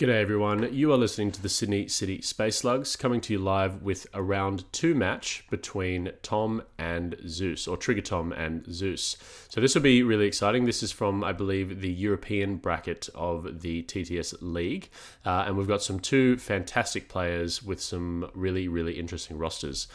G'day everyone, you are listening to the Sydney City Space Slugs, coming to you live with a round 2 match between Tom and Zeus, or TriggerTom and Zeus. So this will be really exciting. This is from, I believe, the European bracket of the TTS League, and we've got some 2 fantastic players with some really interesting rosters.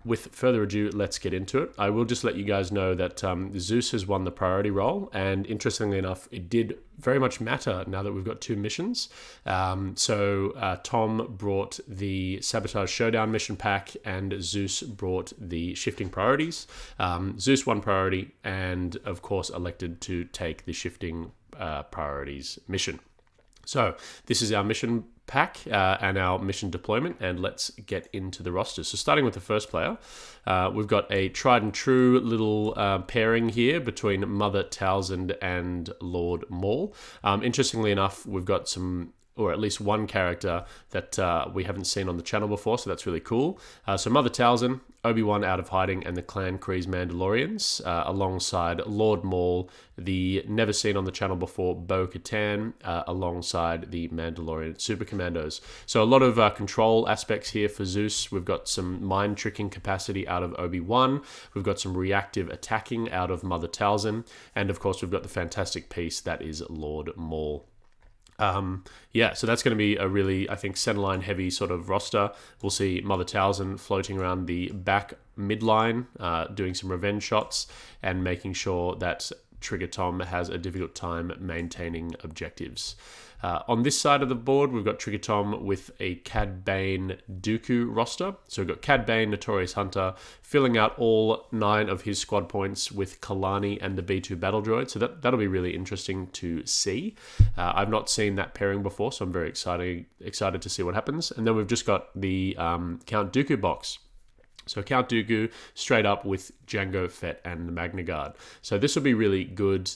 With further ado, let's get into it. I will just let you guys know that Zeus has won the priority role, and interestingly enough, it did very much matter now that we've got 2 missions. Tom brought the Sabotage Showdown mission pack, and Zeus brought the Shifting Priorities. Zeus won priority, and of course elected to take the Shifting Priorities mission. So this is our mission pack and our mission deployment, and let's get into the roster. So starting with the first player, we've got a tried and true little pairing here between Mother Townsend and Lord Maul. Interestingly enough, we've got some, or at least one character that we haven't seen on the channel before, so that's really cool. So Mother Townsend, Obi-Wan out of hiding, and the Clan Kreese Mandalorians, alongside Lord Maul, the never seen on the channel before Bo-Katan, alongside the Mandalorian Super Commandos. So a lot of control aspects here for Zeus. We've got some mind tricking capacity out of Obi-Wan. We've got some reactive attacking out of Mother Townsend, and of course we've got the fantastic piece that is Lord Maul. So that's going to be a really, I think, centerline heavy sort of roster. We'll see Mother Townsend floating around the back midline, doing some revenge shots and making sure that TriggerTom has a difficult time maintaining objectives. On this side of the board, we've got TriggerTom with a Cad Bane Dooku roster. So we've got Cad Bane, Notorious Hunter, filling out all 9 of his squad points with Kalani and the B2 battle droid. So that'll be really interesting to see. I've not seen that pairing before, so I'm very excited to see what happens. And then we've just got the Count Dooku box. So Count Dooku straight up with Jango Fett and the Magna Guard. So this will be really good.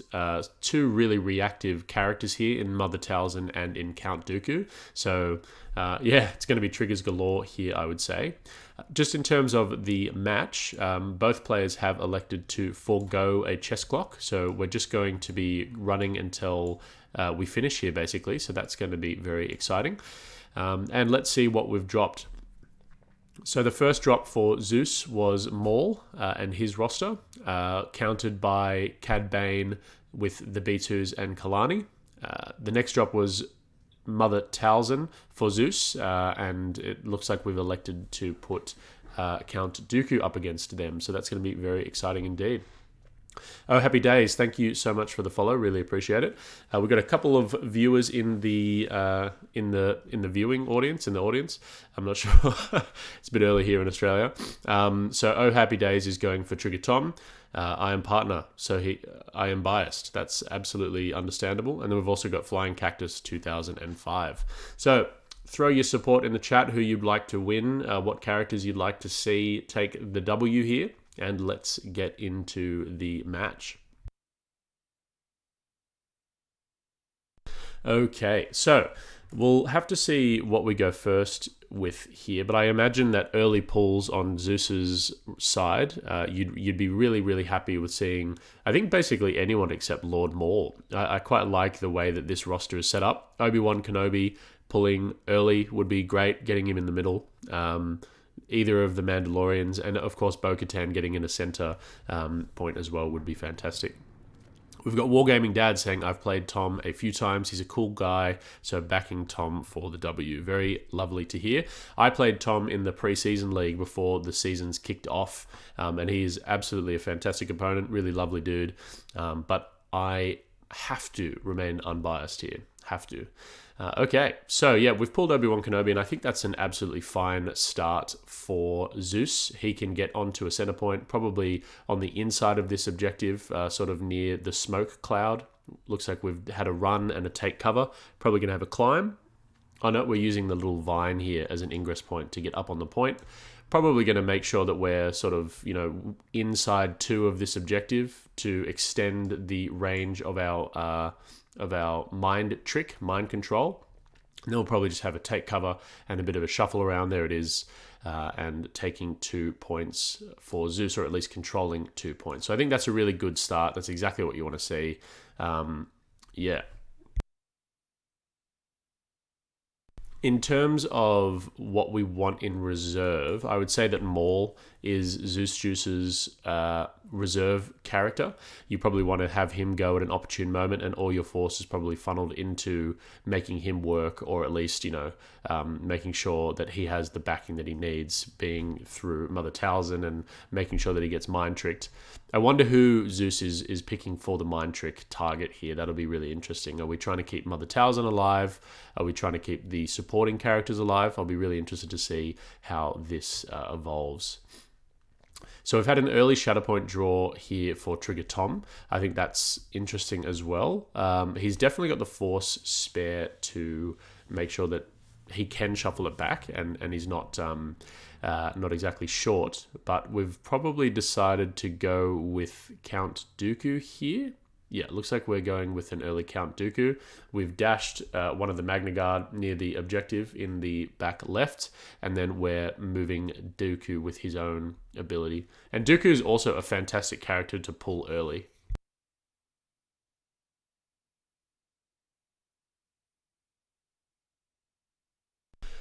2 really reactive characters here in Mother Townsend and in Count Dooku. So it's going to be triggers galore here, I would say. Just in terms of the match, both players have elected to forego a chess clock. So we're just going to be running until we finish here, basically. So that's going to be very exciting. And let's see what we've dropped. So the first drop for Zeus was Maul and his roster, countered by Cad Bane with the B2s and Kalani. The next drop was Mother Townsend for Zeus, and it looks like we've elected to put Count Dooku up against them. So that's going to be very exciting indeed. Oh, happy days! Thank you so much for the follow. Really appreciate it. We've got a couple of viewers in the viewing audience. I'm not sure. It's a bit early here in Australia. So oh, happy days is going for TriggerTom. I am partner, so I am biased. That's absolutely understandable. And then we've also got Flying Cactus 2005. So throw your support in the chat. Who you'd like to win? What characters you'd like to see take the W here? And let's get into the match. Okay, so we'll have to see what we go first with here, but I imagine that early pulls on Zeus's side, you'd be really happy with seeing, I think, basically anyone except Lord Maul. I quite like the way that this roster is set up. Obi-Wan Kenobi pulling early would be great, getting him in the middle. Either of the Mandalorians, and of course Bo-Katan getting in a center point as well would be fantastic. We've got Wargaming Dad saying, I've played Tom a few times. He's a cool guy, so backing Tom for the W. Very lovely to hear. I played Tom in the pre-season league before the seasons kicked off, and he is absolutely a fantastic opponent, really lovely dude. But I have to remain unbiased here. Have to. Okay, so yeah, we've pulled Obi-Wan Kenobi, and I think that's an absolutely fine start for Zeus. He can get onto a center point, probably on the inside of this objective, sort of near the smoke cloud. Looks like we've had a run and a take cover. Probably going to have a climb. Oh no, we're using the little vine here as an ingress point to get up on the point. Probably going to make sure that we're sort of, inside 2 of this objective to extend the range of our mind control. And then we'll probably just have a take cover and a bit of a shuffle around. There it is. And taking 2 points for Zeus, or at least controlling 2 points. So I think that's a really good start. That's exactly what you want to see. In terms of what we want in reserve, I would say that Maul is ZeusJus's reserve character. You probably want to have him go at an opportune moment, and all your force is probably funneled into making him work, or at least, making sure that he has the backing that he needs, being through Mother Talzin and making sure that he gets mind tricked. I wonder who Zeus is picking for the mind trick target here. That'll be really interesting. Are we trying to keep Mother Talzin alive? Are we trying to keep the supporting characters alive? I'll be really interested to see how this evolves. So we've had an early Shatterpoint draw here for TriggerTom. I think that's interesting as well. He's definitely got the force spare to make sure that he can shuffle it back, and he's not exactly short. But we've probably decided to go with Count Dooku here. Yeah, it looks like we're going with an early Count Dooku. We've dashed one of the Magna Guard near the objective in the back left, and then we're moving Dooku with his own ability. And Dooku is also a fantastic character to pull early.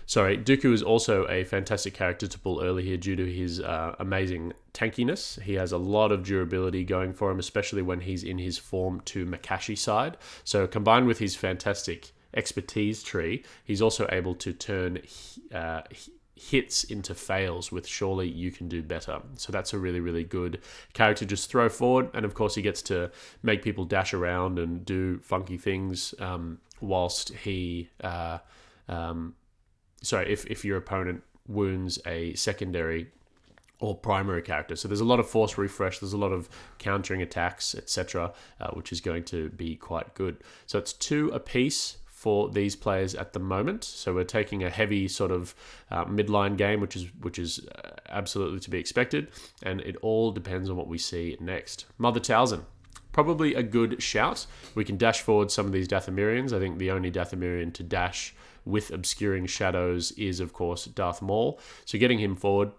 Sorry, Dooku is also a fantastic character to pull early here due to his amazing tankiness. He has a lot of durability going for him, especially when he's in his form to Makashi side. So combined with his fantastic expertise tree, he's also able to turn hits into fails with surely you can do better. So that's a really, really good character to just throw forward. And of course, he gets to make people dash around and do funky things whilst he... if your opponent wounds a secondary or primary character. So there's a lot of force refresh, there's a lot of countering attacks, etc., which is going to be quite good. So it's 2 apiece for these players at the moment. So we're taking a heavy sort of midline game, which is absolutely to be expected, and it all depends on what we see next. Mother Talzin. Probably a good shout. We can dash forward some of these Dathomirians. I think the only Dathomirian to dash with obscuring shadows is, of course, Darth Maul. So getting him forward,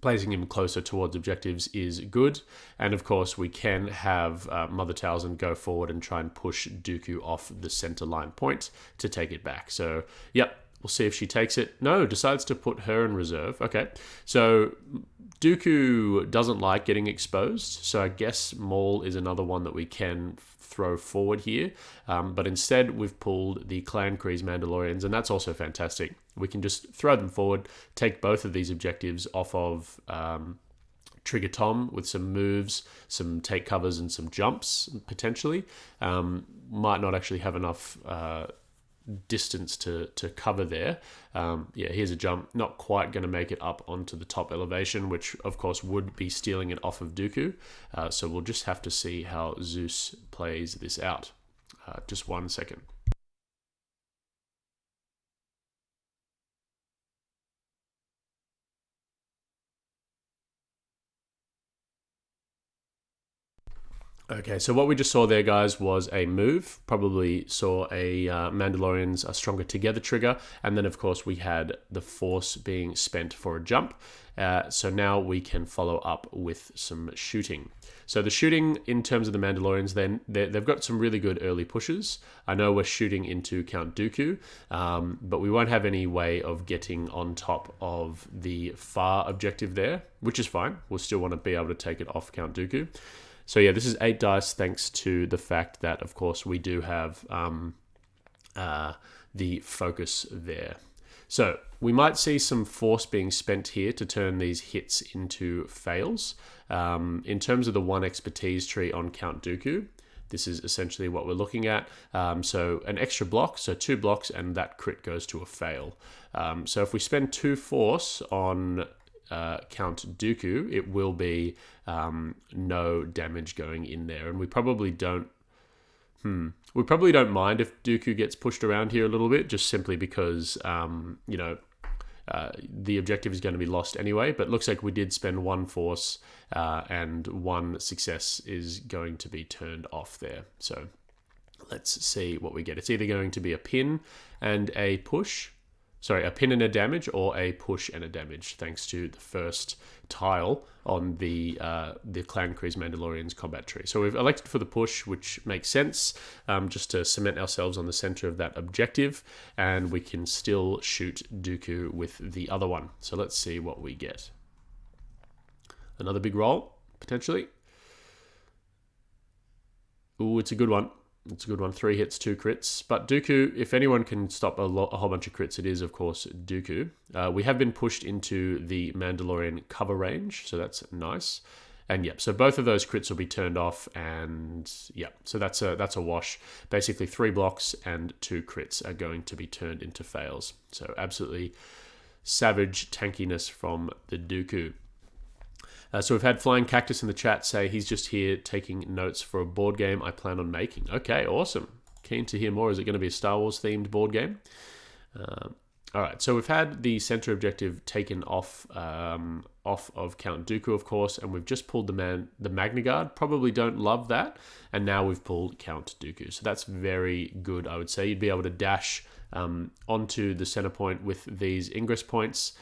placing him closer towards objectives is good. And of course, we can have Mother Talzin go forward and try and push Dooku off the center line point to take it back. So, yep, we'll see if she takes it. No, decides to put her in reserve. Okay, so Dooku doesn't like getting exposed, so I guess Maul is another one that we can throw forward here. But instead, we've pulled the Clan Kreese Mandalorians, and that's also fantastic. We can just throw them forward, take both of these objectives off of TriggerTom with some moves, some take covers, and some jumps, potentially. Might not actually have enough distance to cover there. Here's a jump, not quite going to make it up onto the top elevation, which of course would be stealing it off of Dooku. So we'll just have to see how Zeus plays this out. Just 1 second. Okay, so what we just saw there, guys, was a move. Probably saw a Mandalorian's a stronger together trigger, and then of course we had the force being spent for a jump. So now we can follow up with some shooting. So the shooting in terms of the Mandalorians, then they've got some really good early pushes. I know we're shooting into Count Dooku, but we won't have any way of getting on top of the far objective there, which is fine. We'll still want to be able to take it off Count Dooku. So yeah, this is 8 dice thanks to the fact that, of course, we do have the focus there. So we might see some force being spent here to turn these hits into fails. In terms of the 1 expertise tree on Count Dooku, this is essentially what we're looking at. So an extra block, so 2 blocks, and that crit goes to a fail. So if we spend 2 force on Count Dooku, it will be no damage going in there, and we probably don't mind if Dooku gets pushed around here a little bit, just simply because the objective is going to be lost anyway. But it looks like we did spend 1 force, and 1 success is going to be turned off there. So let's see what we get. It's either going to be a pin and a push, a pin and a damage, or a push and a damage, thanks to the first tile on the Clan Kreese Mandalorian's combat tree. So we've elected for the push, which makes sense, just to cement ourselves on the center of that objective, and we can still shoot Dooku with the other one. So let's see what we get. Another big roll, potentially. Ooh, it's a good one. It's a good one. 3 hits, 2 crits. But Dooku, if anyone can stop a whole bunch of crits, it is, of course, Dooku. We have been pushed into the Mandalorian cover range, so that's nice. And yep, so both of those crits will be turned off, and yep, so that's a wash. Basically, 3 blocks and 2 crits are going to be turned into fails. So absolutely savage tankiness from the Dooku. So we've had Flying Cactus in the chat say he's just here taking notes for a board game I plan on making. Okay, awesome. Keen to hear more. Is it going to be a Star Wars themed board game? All right, so we've had the center objective taken off of Count Dooku, of course, and we've just pulled the Magna Guard. Probably don't love that. And now we've pulled Count Dooku. So that's very good, I would say. You'd be able to dash onto the center point with these ingress points,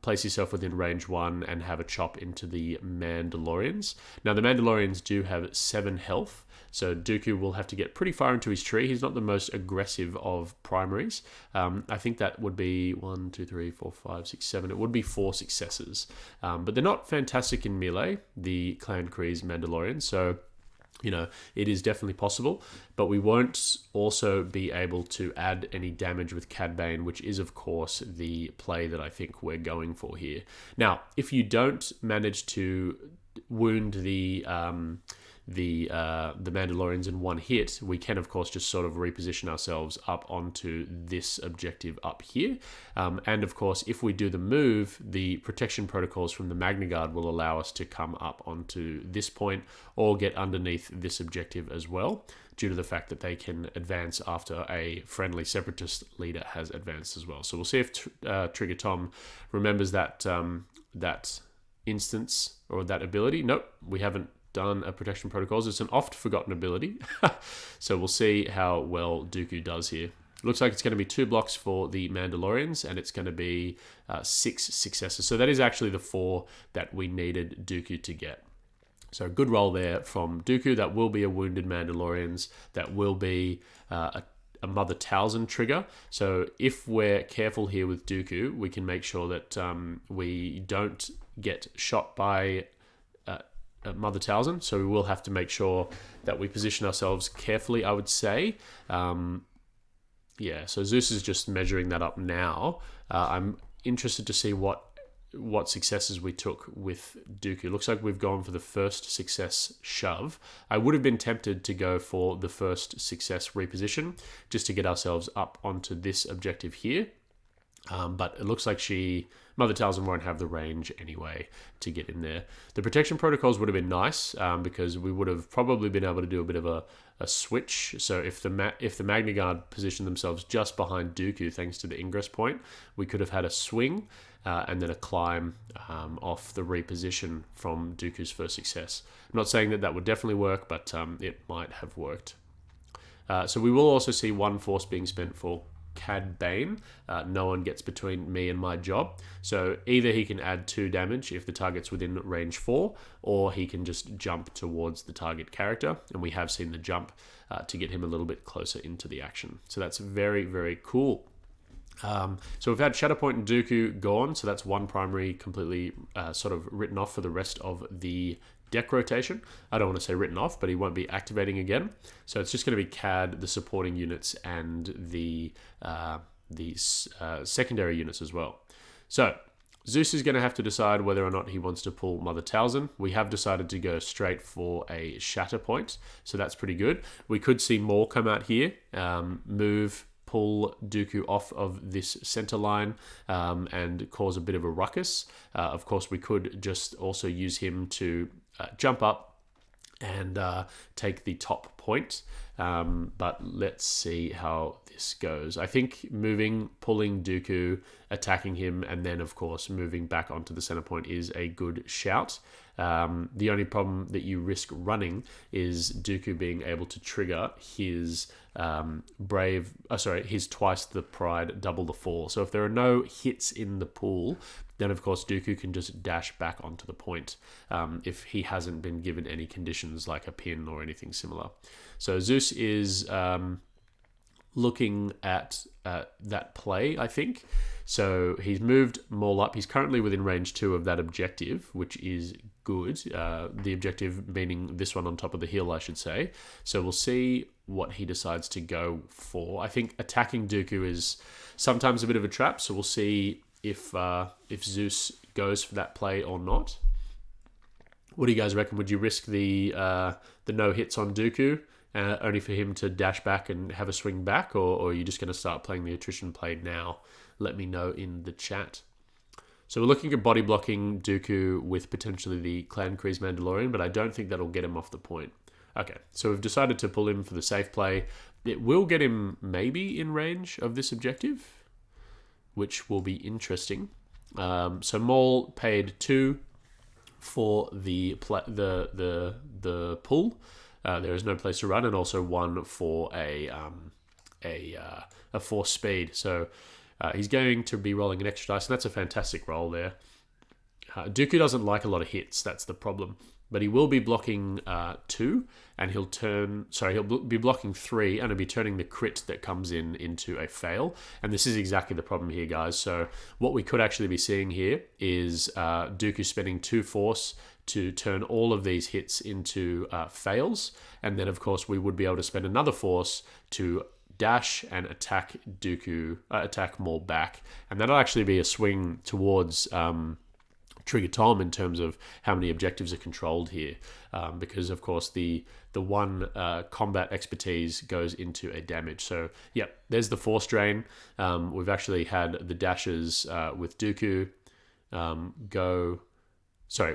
place yourself within range 1 and have a chop into the Mandalorians. Now the Mandalorians do have 7 health, so Dooku will have to get pretty far into his tree. He's not the most aggressive of primaries. I think that would be 1, 2, 3, 4, 5, 6, 7. It would be 4 successes, but they're not fantastic in melee, the Clan Kreese Mandalorians, so it is definitely possible, but we won't also be able to add any damage with Cad Bane, which is, of course, the play that I think we're going for here. Now, if you don't manage to wound the Mandalorians in one hit, we can, of course, just sort of reposition ourselves up onto this objective up here. And, of course, if we do the move, the protection protocols from the Magna Guard will allow us to come up onto this point or get underneath this objective as well, due to the fact that they can advance after a friendly Separatist leader has advanced as well. So we'll see if TriggerTom remembers that instance or that ability. Nope, we haven't done a protection protocols. It's an oft forgotten ability. So we'll see how well Dooku does here. Looks like it's going to be 2 blocks for the Mandalorians, and it's going to be 6 successes. So that is actually the 4 that we needed Dooku to get. So good roll there from Dooku. That will be a wounded Mandalorians. That will be a Mother Talzin trigger. So if we're careful here with Dooku, we can make sure that we don't get shot by Mother Talzin, so we will have to make sure that we position ourselves carefully, I would say. Yeah, so Zeus is just measuring that up now. I'm interested to see what successes we took with Dooku. Looks like we've gone for the first success shove. I would have been tempted to go for the first success reposition, just to get ourselves up onto this objective here. But it looks like Mother Talzin won't have the range anyway to get in there. The protection protocols would have been nice, because we would have probably been able to do a bit of a switch. So if the Magna Guard positioned themselves just behind Dooku, thanks to the ingress point, we could have had a swing and then a climb off the reposition from Dooku's first success. I'm not saying that would definitely work, but it might have worked. So we will also see 1 force being spent for Cad Bane. No one gets between me and my job. So either he can add 2 damage if the target's within range 4, or he can just jump towards the target character. And we have seen the jump to get him a little bit closer into the action. So that's very, very cool. So we've had Shatterpoint and Dooku gone. So that's 1 primary completely sort of written off for the rest of the deck rotation. I don't want to say written off, but he won't be activating again. So it's just going to be Cad, the supporting units, and the secondary units as well. So Zeus is going to have to decide whether or not he wants to pull Mother Talzin. We have decided to go straight for a Shatterpoint, so that's pretty good. We could see more come out here, pull Dooku off of this center line and cause a bit of a ruckus. Of course, we could just also use him to jump up and take the top point. But let's see how this goes. I think pulling Dooku, attacking him, and then, of course, moving back onto the center point is a good shout. The only problem that you risk running is Dooku being able to trigger his his twice the pride, double the fall. So if there are no hits in the pool, then of course Dooku can just dash back onto the point if he hasn't been given any conditions like a pin or anything similar. So Zeus is looking at that play, I think. So he's moved Maul up. He's currently within range 2 of that objective, which is good. The objective meaning this one on top of the hill, I should say. So we'll see what he decides to go for. I think attacking Dooku is sometimes a bit of a trap, so we'll see if Zeus goes for that play or not. What do you guys reckon? Would you risk the no hits on Dooku? Only for him to dash back and have a swing back, or are you just going to start playing the attrition play now? Let me know in the chat. So we're looking at body blocking Dooku with potentially the Clan Kreese Mandalorian, but I don't think that'll get him off the point. Okay, so we've decided to pull him for the safe play. It will get him maybe in range of this objective, which will be interesting. So Maul paid 2 for the pull. There is no place to run, and also 1 for a force speed. So he's going to be rolling an extra dice, and that's a fantastic roll there. Dooku doesn't like a lot of hits. That's the problem. But he will be blocking 2, and he'll be blocking 3, and he'll be turning the crit that comes in into a fail. And this is exactly the problem here, guys. So what we could actually be seeing here is Dooku spending 2 force to turn all of these hits into fails. And then, of course, we would be able to spend another force to dash and attack attack Maul back. And that'll actually be a swing towards TriggerTom in terms of how many objectives are controlled here, because of course the one combat expertise goes into a damage. So yeah, there's the force drain. We've actually had the dashes with Dooku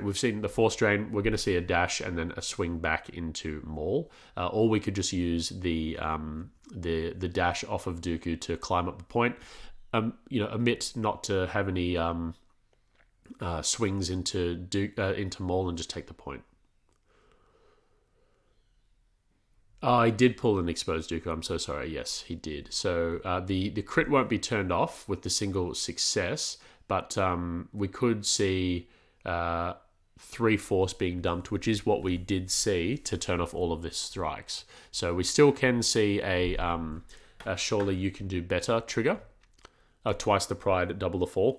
we've seen the force drain. We're going to see a dash and then a swing back into Maul, or we could just use the dash off of Dooku to climb up the point. Omit not to have any swings into Maul and just take the point. Oh, he did pull an exposed Dooku. I'm so sorry. Yes, he did. So the crit won't be turned off with the single success, but we could see 3 force being dumped, which is what we did see to turn off all of this strikes. So we still can see a surely you can do better trigger. Twice the pride, double the fall.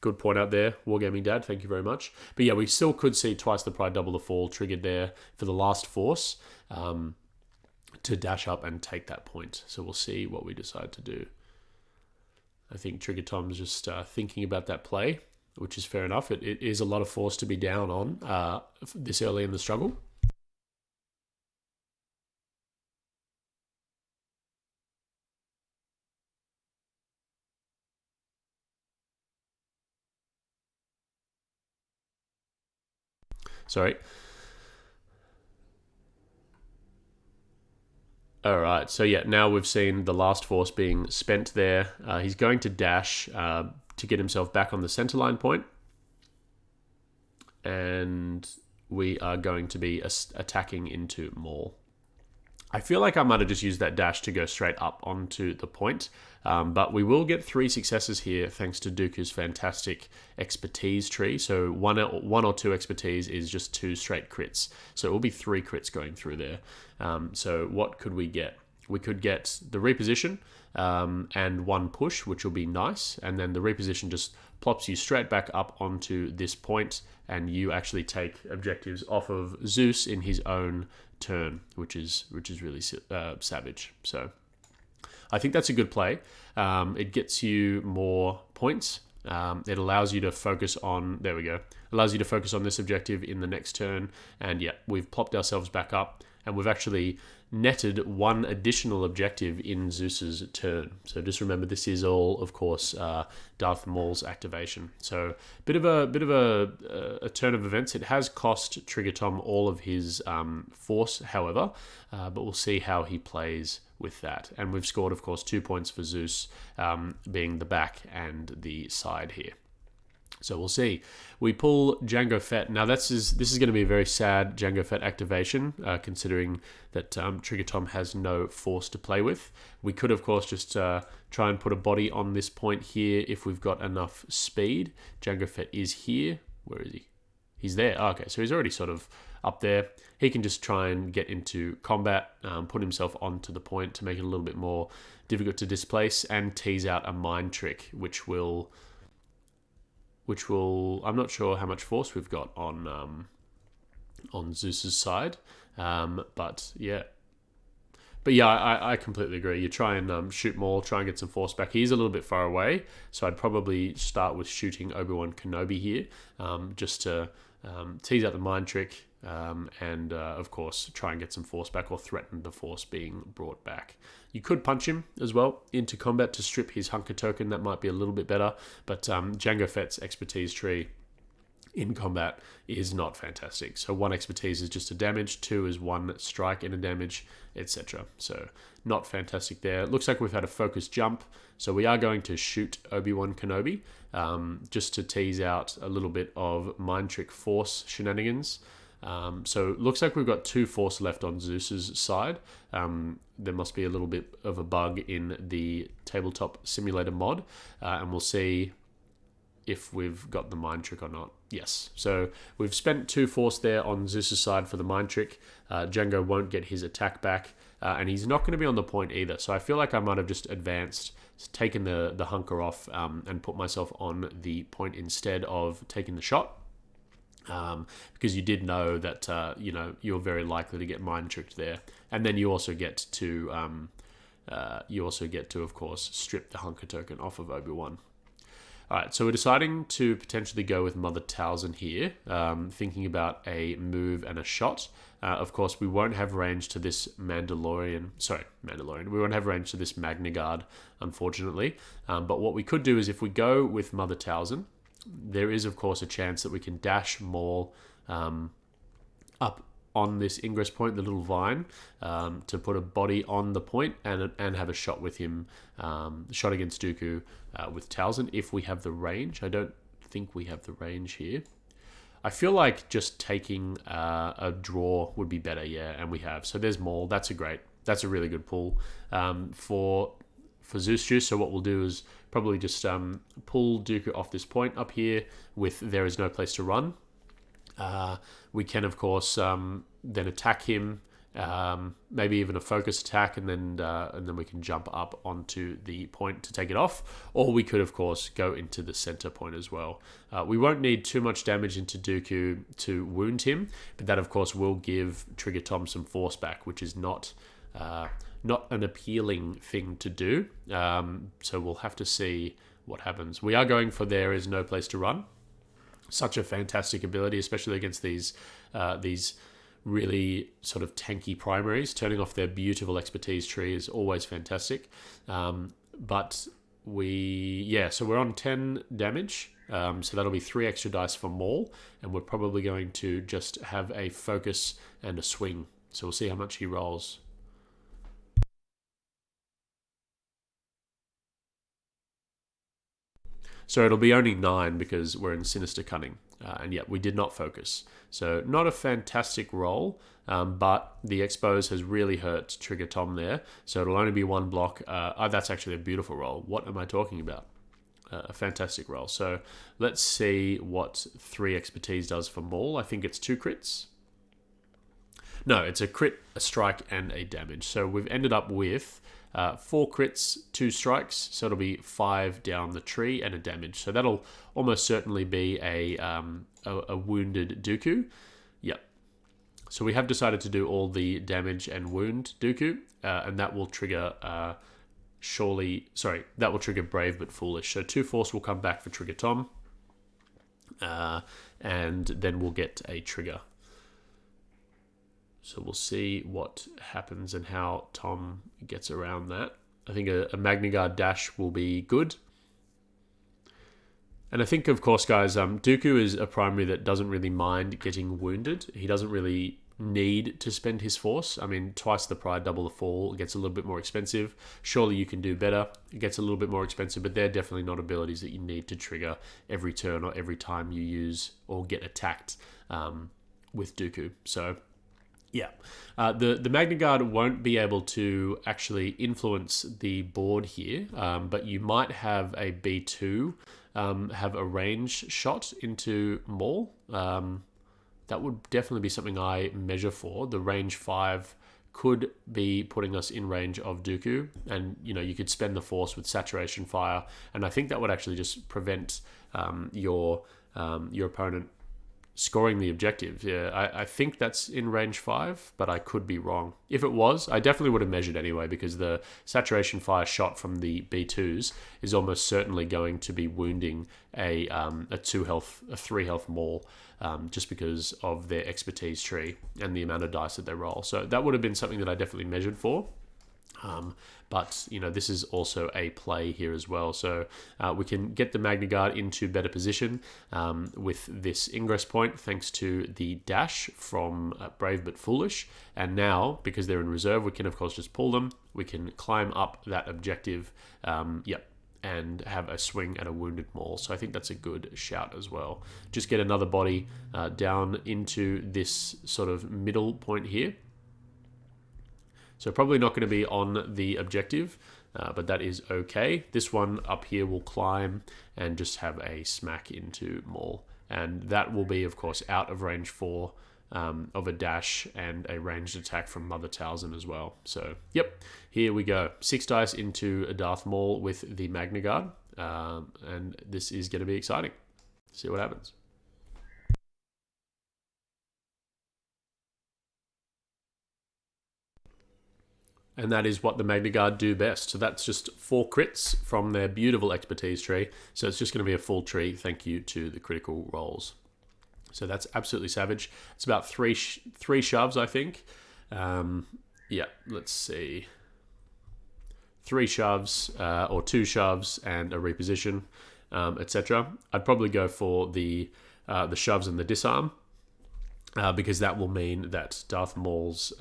Good point out there, Wargaming Dad. Thank you very much. But yeah, we still could see twice the pride, double the fall triggered there for the last force to dash up and take that point. So we'll see what we decide to do. I think TriggerTom's just thinking about that play, which is fair enough. It is a lot of force to be down on this early in the struggle. Sorry. All right. So yeah, now we've seen the last force being spent there. He's going to dash to get himself back on the centerline point. And we are going to be attacking into Maul. I feel like I might have just used that dash to go straight up onto the point. But we will get 3 successes here thanks to Dooku's fantastic expertise tree. So one or 2 expertise is just 2 straight crits. So it will be 3 crits going through there. So what could we get? We could get the reposition and 1 push, which will be nice. And then the reposition just plops you straight back up onto this point, and you actually take objectives off of Zeus in his own turn, which is really savage. So I think that's a good play. It gets you more points. It allows you to focus on, there we go, allows you to focus on this objective in the next turn. And yeah, we've plopped ourselves back up, and we've actually netted 1 additional objective in Zeus's turn. So just remember, this is all, of course, Darth Maul's activation. So bit of a turn of events. It has cost TriggerTom all of his force, however, but we'll see how he plays with that. And we've scored, of course, 2 points for Zeus, being the back and the side here. So we'll see. We pull Django Fett. Now this is going to be a very sad Django Fett activation, considering that TriggerTom has no force to play with. We could, of course, just try and put a body on this point here if we've got enough speed. Django Fett is here. Where is he? He's there. Oh, okay, so he's already sort of up there. He can just try and get into combat, put himself onto the point to make it a little bit more difficult to displace, and tease out a mind trick, which will, I'm not sure how much force we've got on Zeus's side, but yeah. But yeah, I completely agree. You try and shoot Maul, try and get some force back. He's a little bit far away, so I'd probably start with shooting Obi-Wan Kenobi here, just to tease out the mind trick, and of course try and get some force back or threaten the force being brought back. You could punch him as well into combat to strip his hunker token. That might be a little bit better, but Django Fett's expertise tree in combat is not fantastic. So 1 expertise is just a damage, 2 is 1 strike and a damage, etc. So not fantastic there. It looks like we've had a focused jump, so we are going to shoot Obi-Wan Kenobi, just to tease out a little bit of mind trick force shenanigans. So it looks like we've got 2 force left on Zeus's side. There must be a little bit of a bug in the tabletop simulator mod, and we'll see if we've got the mind trick or not. Yes, so we've spent 2 force there on Zeus's side for the mind trick. Django won't get his attack back, and he's not going to be on the point either. So I feel like I might have just advanced, taken the hunker off, and put myself on the point instead of taking the shot. Because you did know that you're very likely to get mind tricked there, and then you also get to of course strip the hunker token off of Obi-Wan. All right, so we're deciding to potentially go with Mother Talzin here, thinking about a move and a shot. Of course, we won't have range to this Mandalorian. We won't have range to this Magna Guard, unfortunately. But what we could do is if we go with Mother Talzin, there is, of course, a chance that we can dash Maul up on this ingress point, the little vine, to put a body on the point and have a shot with him, shot against Dooku with Talzin if we have the range. I don't think we have the range here. I feel like just taking a draw would be better, yeah, and we have. So there's Maul. That's a really good pull for ZeusJus. So what we'll do is probably just pull Dooku off this point up here with There Is No Place to Run. We can, of course, then attack him, maybe even a focus attack, and then we can jump up onto the point to take it off. Or we could, of course, go into the center point as well. We won't need too much damage into Dooku to wound him, but that, of course, will give TriggerTom some force back, which is not an appealing thing to do. So we'll have to see what happens. We are going for There Is No Place to Run. Such a fantastic ability, especially against these really sort of tanky primaries. Turning off their beautiful expertise tree is always fantastic. But so we're on 10 damage. So that'll be 3 extra dice for Maul, and we're probably going to just have a focus and a swing. So we'll see how much he rolls. So it'll be only 9 because we're in Sinister Cunning. And yet we did not focus. So not a fantastic roll, but the expose has really hurt TriggerTom there. So it'll only be 1 block. That's actually a beautiful roll. What am I talking about? A fantastic roll. So let's see what 3 expertise does for Maul. I think it's 2 crits. No, it's a crit, a strike, and a damage. So we've ended up with 4 crits, 2 strikes, so it'll be 5 down the tree and a damage. So that'll almost certainly be a wounded Dooku. Yep. So we have decided to do all the damage and wound Dooku, and that will trigger that will trigger Brave but Foolish. So 2 force will come back for TriggerTom, and then we'll get a trigger. So we'll see what happens and how Tom gets around that. I think a Magna Guard dash will be good. And I think, of course, guys, Dooku is a primary that doesn't really mind getting wounded. He doesn't really need to spend his force. I mean, twice the pride, double the fall. It gets a little bit more expensive. Surely you can do better. It gets a little bit more expensive, but they're definitely not abilities that you need to trigger every turn or every time you use or get attacked with Dooku. So yeah, the Magna Guard won't be able to actually influence the board here, but you might have a B2 have a range shot into Maul. That would definitely be something I measure for. The range 5 could be putting us in range of Dooku, and you could spend the force with saturation fire, and I think that would actually just prevent your opponent scoring the objective. Yeah, I think that's in range 5, but I could be wrong. If it was, I definitely would have measured anyway, because the saturation fire shot from the B2s is almost certainly going to be wounding a 2 health, a 3 health Maul, just because of their expertise tree and the amount of dice that they roll. So that would have been something that I definitely measured for. But this is also a play here as well. So we can get the Magna Guard into better position with this ingress point, thanks to the dash from Brave but Foolish. And now, because they're in reserve, we can of course just pull them. We can climb up that objective. And have a swing at a wounded Maul. So I think that's a good shout as well. Just get another body down into this sort of middle point here. So probably not going to be on the objective, but that is okay. This one up here will climb and just have a smack into Maul. And that will be, of course, out of range 4 of a dash and a ranged attack from Mother Talzin as well. So, yep, here we go. 6 dice into a Darth Maul with the Magna Guard. And this is going to be exciting. See what happens. And that is what the Magna Guard do best. So that's just 4 crits from their beautiful expertise tree. So it's just going to be a full tree, thank you to the critical rolls. So that's absolutely savage. It's about three shoves, I think. Yeah, let's see. 3 shoves or 2 shoves and a reposition, etc. I'd probably go for the shoves and the disarm because that will mean that Darth Maul's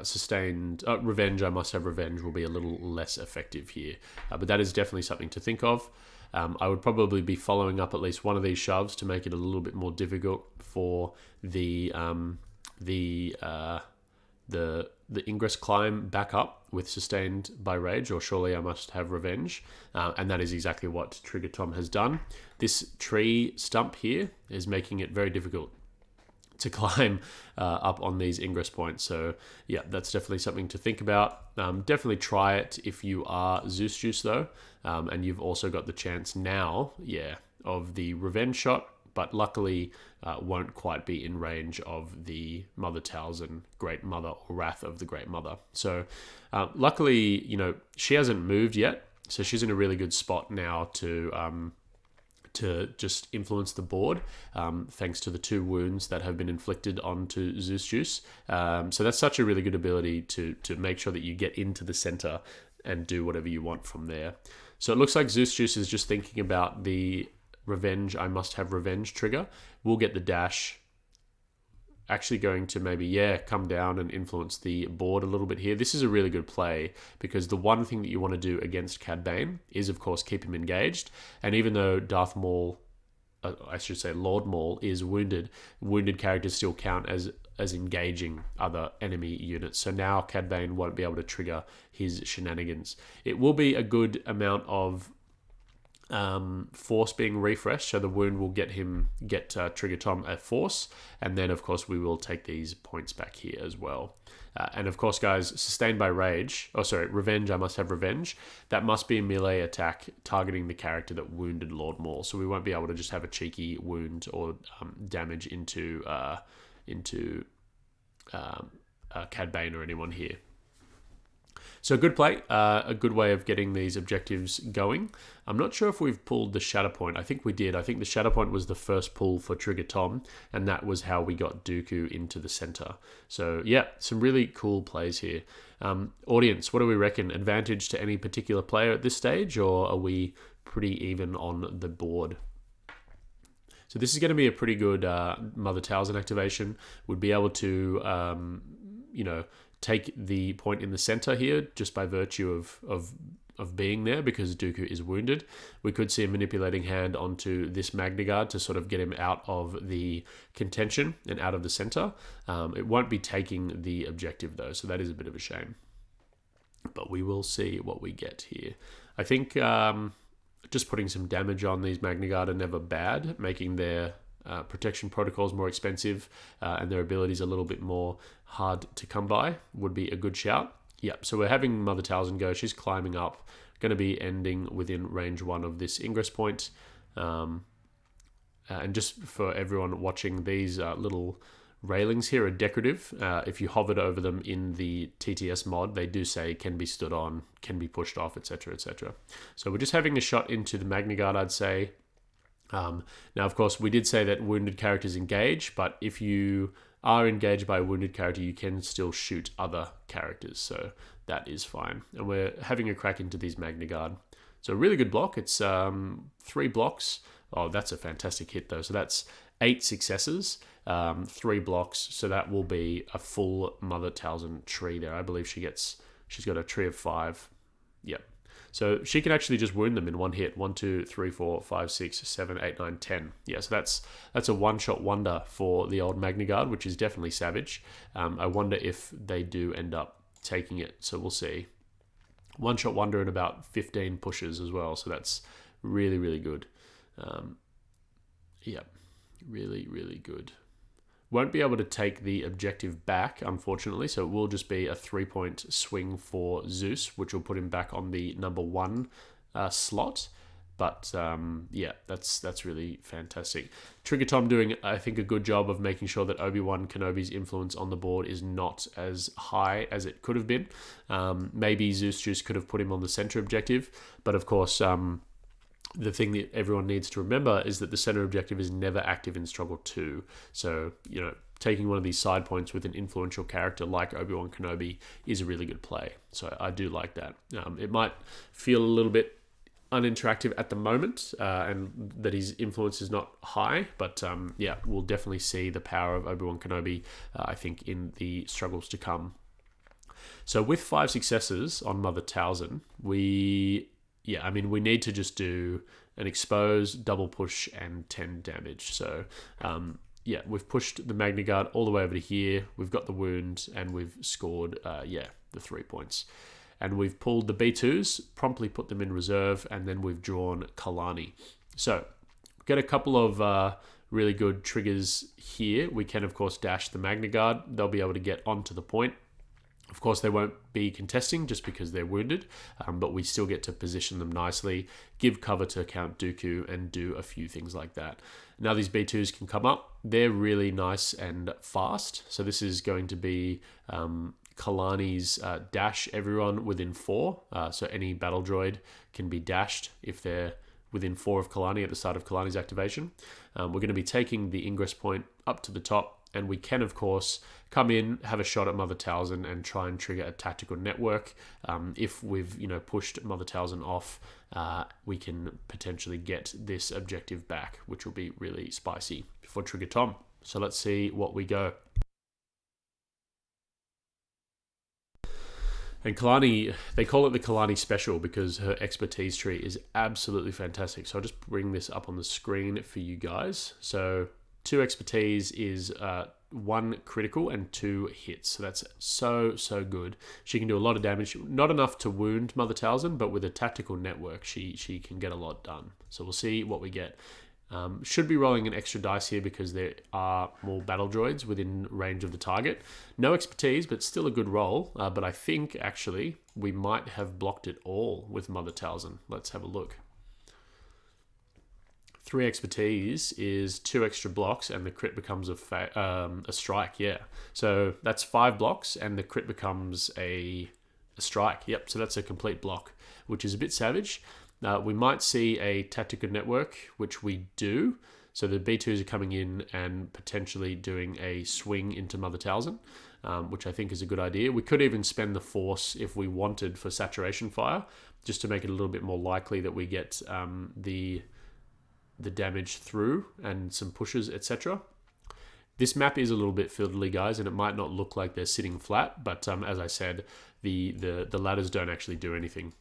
sustained revenge, I must have revenge, will be a little less effective here. But that is definitely something to think of. I would probably be following up at least one of these shoves to make it a little bit more difficult for the ingress climb back up with sustained by rage, or surely I must have revenge. And that is exactly what TriggerTom has done. This tree stump here is making it very difficult to climb up on these ingress points. So yeah, that's definitely something to think about. Definitely try it if you are ZeusJus though, and you've also got the chance now, of the revenge shot, but luckily won't quite be in range of the Mother Talzin Great Mother or Wrath of the Great Mother. So luckily, she hasn't moved yet, so she's in a really good spot now to just influence the board, thanks to the 2 wounds that have been inflicted onto ZeusJus. So that's such a really good ability to make sure that you get into the center and do whatever you want from there. So it looks like ZeusJus is just thinking about the revenge, I must have revenge trigger. We'll get the dash. Actually going to maybe, come down and influence the board a little bit here. This is a really good play because the one thing that you want to do against Cad Bane is, of course, keep him engaged. And even though Darth Maul, I should say Lord Maul, is wounded characters still count as engaging other enemy units. So now Cad Bane won't be able to trigger his shenanigans. It will be a good amount of force being refreshed, so the wound will get TriggerTom a force, and then of course we will take these points back here as well. And of course, guys, sustained by rage, revenge, I must have revenge. That must be a melee attack targeting the character that wounded Lord Maul. So we won't be able to just have a cheeky wound or damage into Cad Bane or anyone here. So a good play, a good way of getting these objectives going. I'm not sure if we've pulled the Shatterpoint. I think we did. I think the Shatterpoint was the first pull for TriggerTom, and that was how we got Dooku into the center. So yeah, some really cool plays here. Audience, what do we reckon? Advantage to any particular player at this stage, or are we pretty even on the board. So this is going to be a pretty good Mother Talzin activation. Would be able to, take the point in the center here just by virtue of being there, because Dooku is wounded. We could see a manipulating hand onto this Magna Guard to sort of get him out of the contention and out of the center. It won't be taking the objective though, so that is a bit of a shame. But we will see what we get here. I think just putting some damage on these Magna Guard are never bad, making their protection protocols more expensive and their abilities a little bit more hard to come by would be a good shout. Yep, so we're having Mother Talzin go. She's climbing up, going to be ending within range 1 of this ingress point. And just for everyone watching, these little railings here are decorative. If you hovered over them in the TTS mod, they do say can be stood on, can be pushed off, etc., etc. So we're just having a shot into the Magna Guard, I'd say. Now, of course, we did say that wounded characters engage, but if you are engaged by a wounded character, you can still shoot other characters, so that is fine. And we're having a crack into these Magna Guard. So a really good block. It's 3 blocks. Oh, that's a fantastic hit, though. So that's 8 successes, 3 blocks. So that will be a full Mother Talzin tree there. I believe she's got a tree of 5. Yep. So she can actually just wound them in one hit. 1, 2, 3, 4, 5, 6, 7, 8, 9, 10. Yeah, so that's a one-shot wonder for the old Magna Guard, which is definitely savage. I wonder if they do end up taking it. So we'll see. One-shot wonder and about 15 pushes as well. So that's really, really good. Yeah, really, really good. Won't be able to take the objective back, unfortunately, so it will just be a 3-point swing for Zeus, which will put him back on the number 1 slot. But yeah, that's really fantastic. TriggerTom doing, I think, a good job of making sure that Obi-Wan Kenobi's influence on the board is not as high as it could have been. Maybe ZeusJus could have put him on the center objective, but of course, the thing that everyone needs to remember is that the center objective is never active in Struggle 2. So, taking one of these side points with an influential character like Obi-Wan Kenobi is a really good play. So I do like that. It might feel a little bit uninteractive at the moment, and that his influence is not high, but yeah, we'll definitely see the power of Obi-Wan Kenobi, I think, in the struggles to come. So with 5 successes on Mother Talzin, we need to just do an expose, double push, and 10 damage. So, yeah, we've pushed the Magna Guard all the way over to here. We've got the wound, and we've scored, the 3 points. And we've pulled the B2s, promptly put them in reserve, and then we've drawn Kalani. So, get a couple of really good triggers here. We can, of course, dash the Magna Guard. They'll be able to get onto the point. Of course, they won't be contesting just because they're wounded, but we still get to position them nicely, give cover to Count Dooku, and do a few things like that. Now these B2s can come up. They're really nice and fast. So this is going to be Kalani's dash everyone within 4. So any battle droid can be dashed if they're within 4 of Kalani at the start of Kalani's activation. We're going to be taking the ingress point up to the top, and we can, of course, come in, have a shot at Mother Talzin, and try and trigger a tactical network. If we've pushed Mother Talzin off, we can potentially get this objective back, which will be really spicy for TriggerTom. So let's see what we go. And Kalani, they call it the Kalani Special because her expertise tree is absolutely fantastic. So I'll just bring this up on the screen for you guys. So 2 expertise is 1 critical and 2 hits. So that's so good. She can do a lot of damage. Not enough to wound Mother Talzin, but with a tactical network, she can get a lot done. So we'll see what we get. Should be rolling an extra dice here because there are more battle droids within range of the target. No expertise, but still a good roll. But I think, actually, we might have blocked it all with Mother Talzin. Let's have a look. 3 expertise is 2 extra blocks, and the crit becomes a strike. Yeah, so that's 5 blocks, and the crit becomes a strike. Yep, so that's a complete block, which is a bit savage. We might see a tactical network, which we do. So the B2s are coming in and potentially doing a swing into Mother Talzin, which I think is a good idea. We could even spend the force if we wanted for saturation fire, just to make it a little bit more likely that we get the damage through and some pushes, etc. This map is a little bit fiddly, guys, and it might not look like they're sitting flat, but as I said, the ladders don't actually do anything.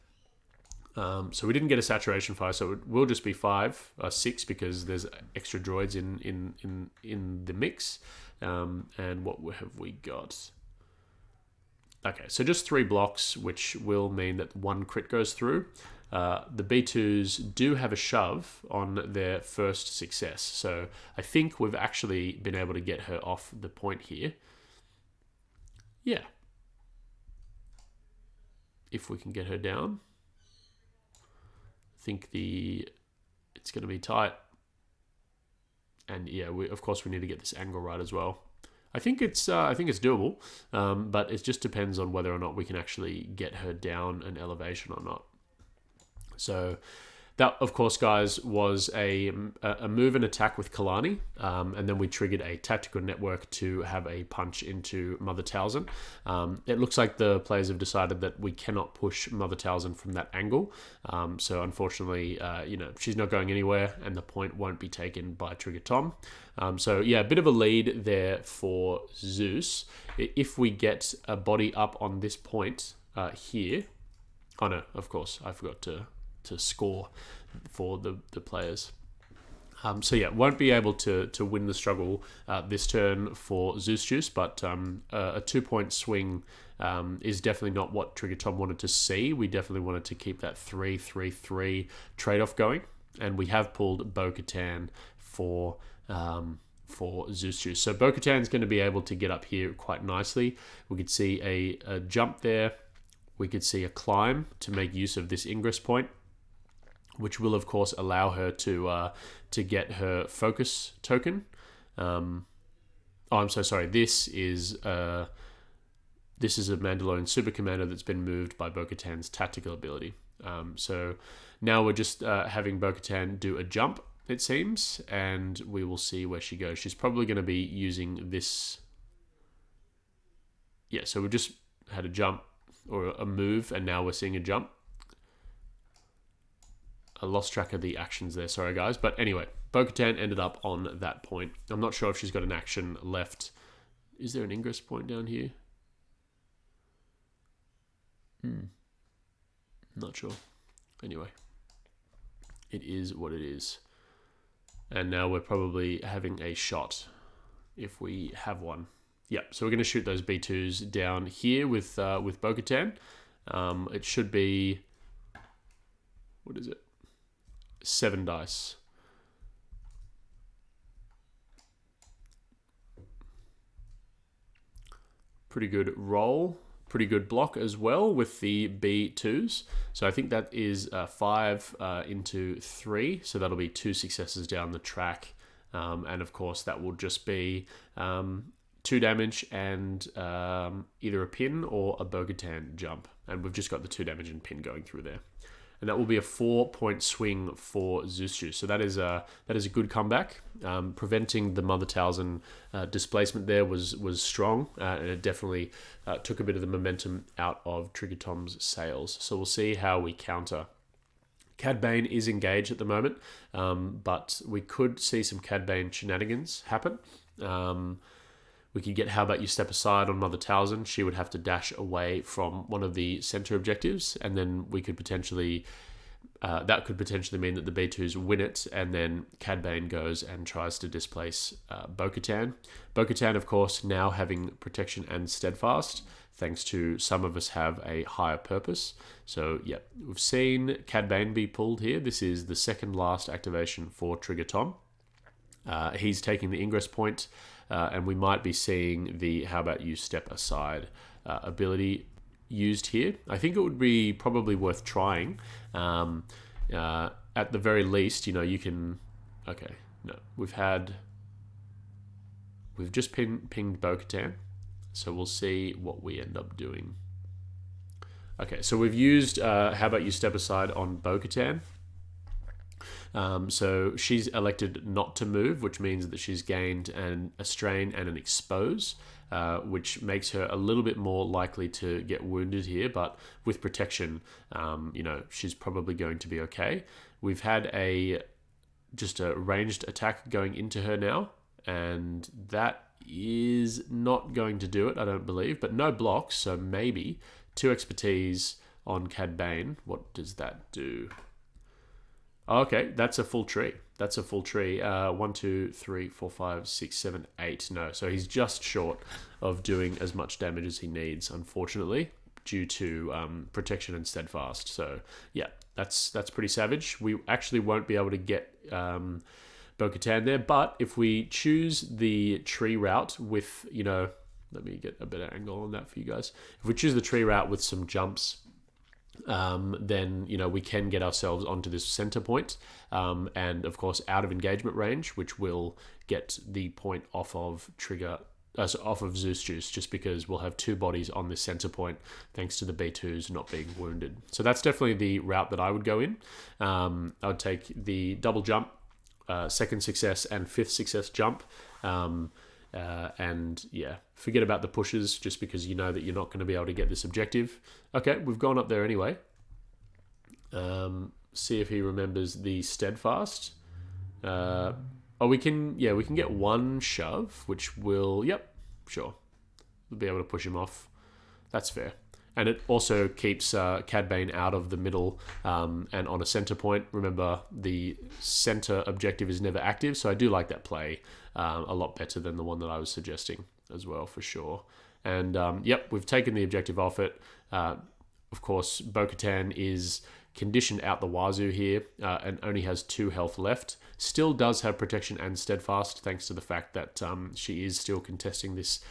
So we didn't get a saturation fire, so it will just be 6 because there's extra droids in the mix. And what have we got? Okay, so just 3 blocks, which will mean that 1 crit goes through. The B2s do have a shove on their first success, so I think we've actually been able to get her off the point here. Yeah. If we can get her down. I think it's going to be tight. And yeah, of course we need to get this angle right as well. I think it's doable, but it just depends on whether or not we can actually get her down an elevation or not. So that, of course, guys, was a move and attack with Kalani, and then we triggered a tactical network to have a punch into Mother Talzin. It looks like the players have decided that we cannot push Mother Talzin from that angle. So unfortunately, she's not going anywhere, and the point won't be taken by TriggerTom. So yeah, a bit of a lead there for Zeus. If we get a body up on this point here, oh no, of course, I forgot to score for the players. So yeah, won't be able to win the struggle this turn for ZeusJus, but a 2-point swing is definitely not what TriggerTom wanted to see. We definitely wanted to keep that 3-3-3 trade-off going, and we have pulled Bo-Katan for ZeusJus. So Bo-Katan is going to be able to get up here quite nicely. We could see a jump there. We could see a climb to make use of this ingress point, which will of course allow her to get her focus token. Oh, I'm so sorry. This is a Mandalorian super commander that's been moved by Bo-Katan's tactical ability. So now we're just having Bo-Katan do a jump, it seems, and we will see where she goes. She's probably going to be using this. Yeah, so we just had a jump or a move, and now we're seeing a jump. I lost track of the actions there, sorry guys. But anyway, Bo-Katan ended up on that point. I'm not sure if she's got an action left. Is there an ingress point down here? Not sure. Anyway, it is what it is. And now we're probably having a shot if we have one. Yep, so we're going to shoot those B2s down here with Bo-Katan. It should be... What is it? 7 dice. Pretty good roll. Pretty good block as well with the B2s. So I think that is 5 into 3. So that'll be 2 successes down the track. And of course that will just be 2 damage and either a pin or a Bo-Katan jump. And we've just got the 2 damage and pin going through there. And that will be a 4-point swing for ZeusJus. So that is a good comeback. Preventing the Mother Talzin displacement there was strong, and it definitely took a bit of the momentum out of TriggerTom's sails. So we'll see how we counter. Cad Bane is engaged at the moment, but we could see some Cad Bane shenanigans happen. We could get How About You Step Aside on Mother Talzin. She would have to dash away from one of the center objectives, and then we could potentially... that could potentially mean that the B2s win it, and then Cad Bane goes and tries to displace Bo-Katan. Bo-Katan, of course, now having protection and steadfast, thanks to some of us have a higher purpose. So, yeah, we've seen Cad Bane be pulled here. This is the second last activation for TriggerTom. He's taking the ingress point, and we might be seeing the How About You Step Aside ability used here. I think it would be probably worth trying. At the very least, you can... Okay, no. We've just pinged Bo-Katan, so we'll see what we end up doing. Okay, so we've used How About You Step Aside on Bo-Katan. So she's elected not to move, which means that she's gained a strain and an expose, which makes her a little bit more likely to get wounded here. But with protection, she's probably going to be okay. We've had just a ranged attack going into her now, and that is not going to do it, I don't believe, but no blocks, so maybe 2 expertise on Cad Bane. What does that do? Okay, that's a full tree. That's a full tree. 1, 2, 3, 4, 5, 6, 7, 8. No, so he's just short of doing as much damage as he needs, unfortunately, due to protection and steadfast. So yeah, that's pretty savage. We actually won't be able to get Bo-Katan there, but if we choose the tree route with, let me get a better angle on that for you guys. If we choose the tree route with some jumps, then we can get ourselves onto this center point, and of course out of engagement range, which will get the point off of off of ZeusJus, just because we'll have 2 bodies on this center point thanks to the B2s not being wounded. So that's definitely the route that I would go in. I would take the double jump, 2nd success and 5th success jump, and yeah, forget about the pushes, just because you know that you're not going to be able to get this objective. Okay, we've gone up there anyway. See if he remembers the steadfast. We can get 1 shove, which will, yep, sure, we'll be able to push him off. That's fair. And it also keeps Cad Bane out of the middle and on a center point. Remember, the center objective is never active, so I do like that play a lot better than the one that I was suggesting as well, for sure. And yep, we've taken the objective off it. Of course, Bo-Katan is conditioned out the wazoo here and only has 2 health left. Still does have protection and steadfast, thanks to the fact that she is still contesting this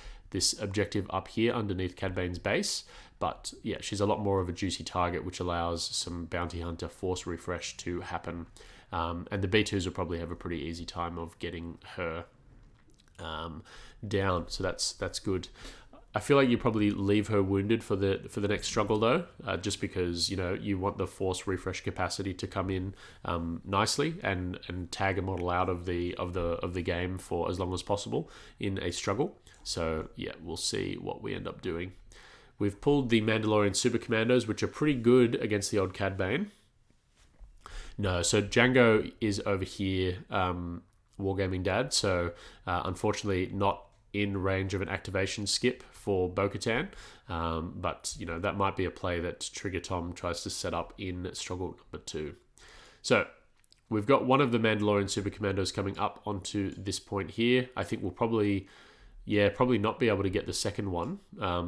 objective up here underneath Cad Bane's base. But yeah, she's a lot more of a juicy target, which allows some bounty hunter force refresh to happen. And the B2s will probably have a pretty easy time of getting her down. So that's good. I feel like you probably leave her wounded for the next struggle though, just because you want the force refresh capacity to come in nicely and tag a model out of the game for as long as possible in a struggle. So yeah, we'll see what we end up doing. We've pulled the Mandalorian Super Commandos, which are pretty good against the odd Cad Bane. No, so Django is over here, Wargaming Dad. So unfortunately not in range of an activation skip for Bo-Katan. But that might be a play that TriggerTom tries to set up in struggle number 2. So we've got one of the Mandalorian Super Commandos coming up onto this point here. I think we'll probably not be able to get the second one.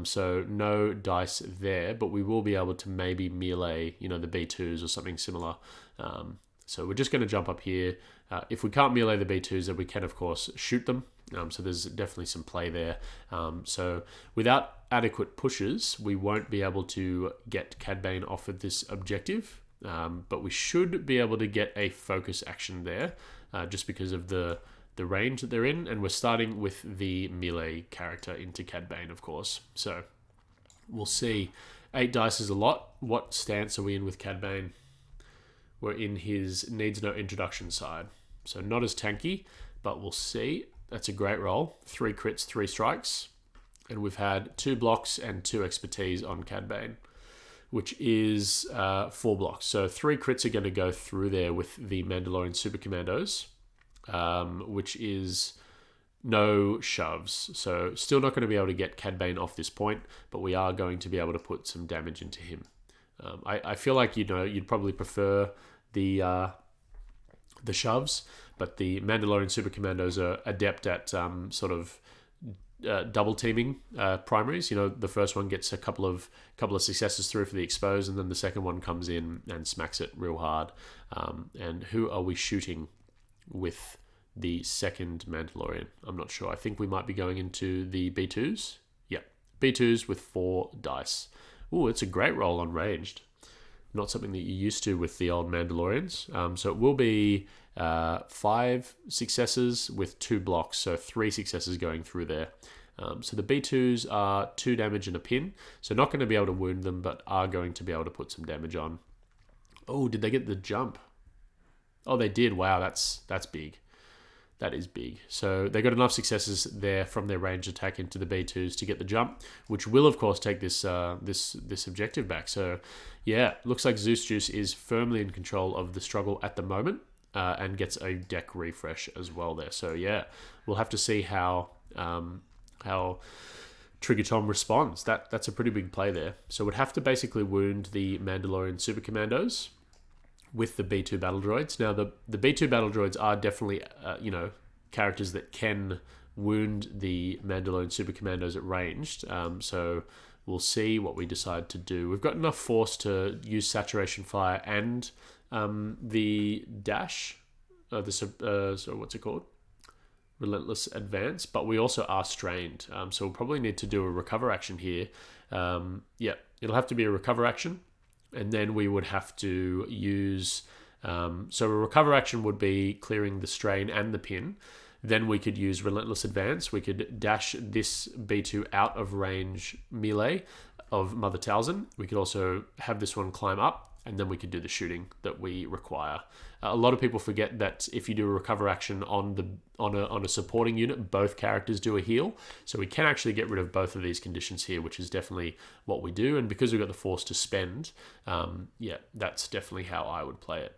So no dice there, but we will be able to maybe melee, the B2s or something similar. So we're just going to jump up here. If we can't melee the B2s, then we can, of course, shoot them. So there's definitely some play there. So without adequate pushes, we won't be able to get Cad Bane off of this objective. But we should be able to get a focus action there, just because of the range that they're in, and we're starting with the melee character into Cad Bane, of course. So we'll see. 8 dice is a lot. What stance are we in with Cad Bane? We're in his needs no introduction side, so not as tanky, but we'll see. That's a great roll. 3 crits, 3 strikes, and we've had 2 blocks and 2 expertise on Cad Bane, which is 4 blocks. So 3 crits are going to go through there with the Mandalorian Super Commandos, which is no shoves. So still not going to be able to get Cad Bane off this point, but we are going to be able to put some damage into him. I feel like you'd probably prefer the shoves, but the Mandalorian Super Commandos are adept at sort of double teaming primaries. The first one gets a couple of successes through for the expose, and then the second one comes in and smacks it real hard. And who are we shooting with the second Mandalorian? I'm not sure. I think we might be going into the B2s. Yeah, B2s with 4 dice. Ooh, it's a great roll on ranged. Not something that you're used to with the old Mandalorians. So it will be 5 successes with 2 blocks, so 3 successes going through there. So the B2s are 2 damage and a pin, so not going to be able to wound them, but are going to be able to put some damage on. Oh, did they get the jump? Oh, they did. Wow, that's big. That is big. So they got enough successes there from their range attack into the B2s to get the jump, which will of course take this this objective back. So yeah, looks like ZeusJus is firmly in control of the struggle at the moment, and gets a deck refresh as well there. So yeah, we'll have to see how TriggerTom responds. That's a pretty big play there. So would have to basically wound the Mandalorian Super Commandos with the B2 battle droids. Now, the B2 battle droids are definitely, characters that can wound the Mandalorian Super Commandos at ranged. So we'll see what we decide to do. We've got enough force to use Saturation Fire and the dash. So what's it called? Relentless Advance, but we also are strained. So we'll probably need to do a recover action here. Yeah, it'll have to be a recover action. And then we would have to use... so a recover action would be clearing the strain and the pin. Then we could use Relentless Advance. We could dash this B2 out of range melee of Mother Talzin. We could also have this one climb up, and then we could do the shooting that we require. A lot of people forget that if you do a recover action on a supporting unit, both characters do a heal. So we can actually get rid of both of these conditions here, which is definitely what we do. And because we've got the force to spend, yeah, that's definitely how I would play it.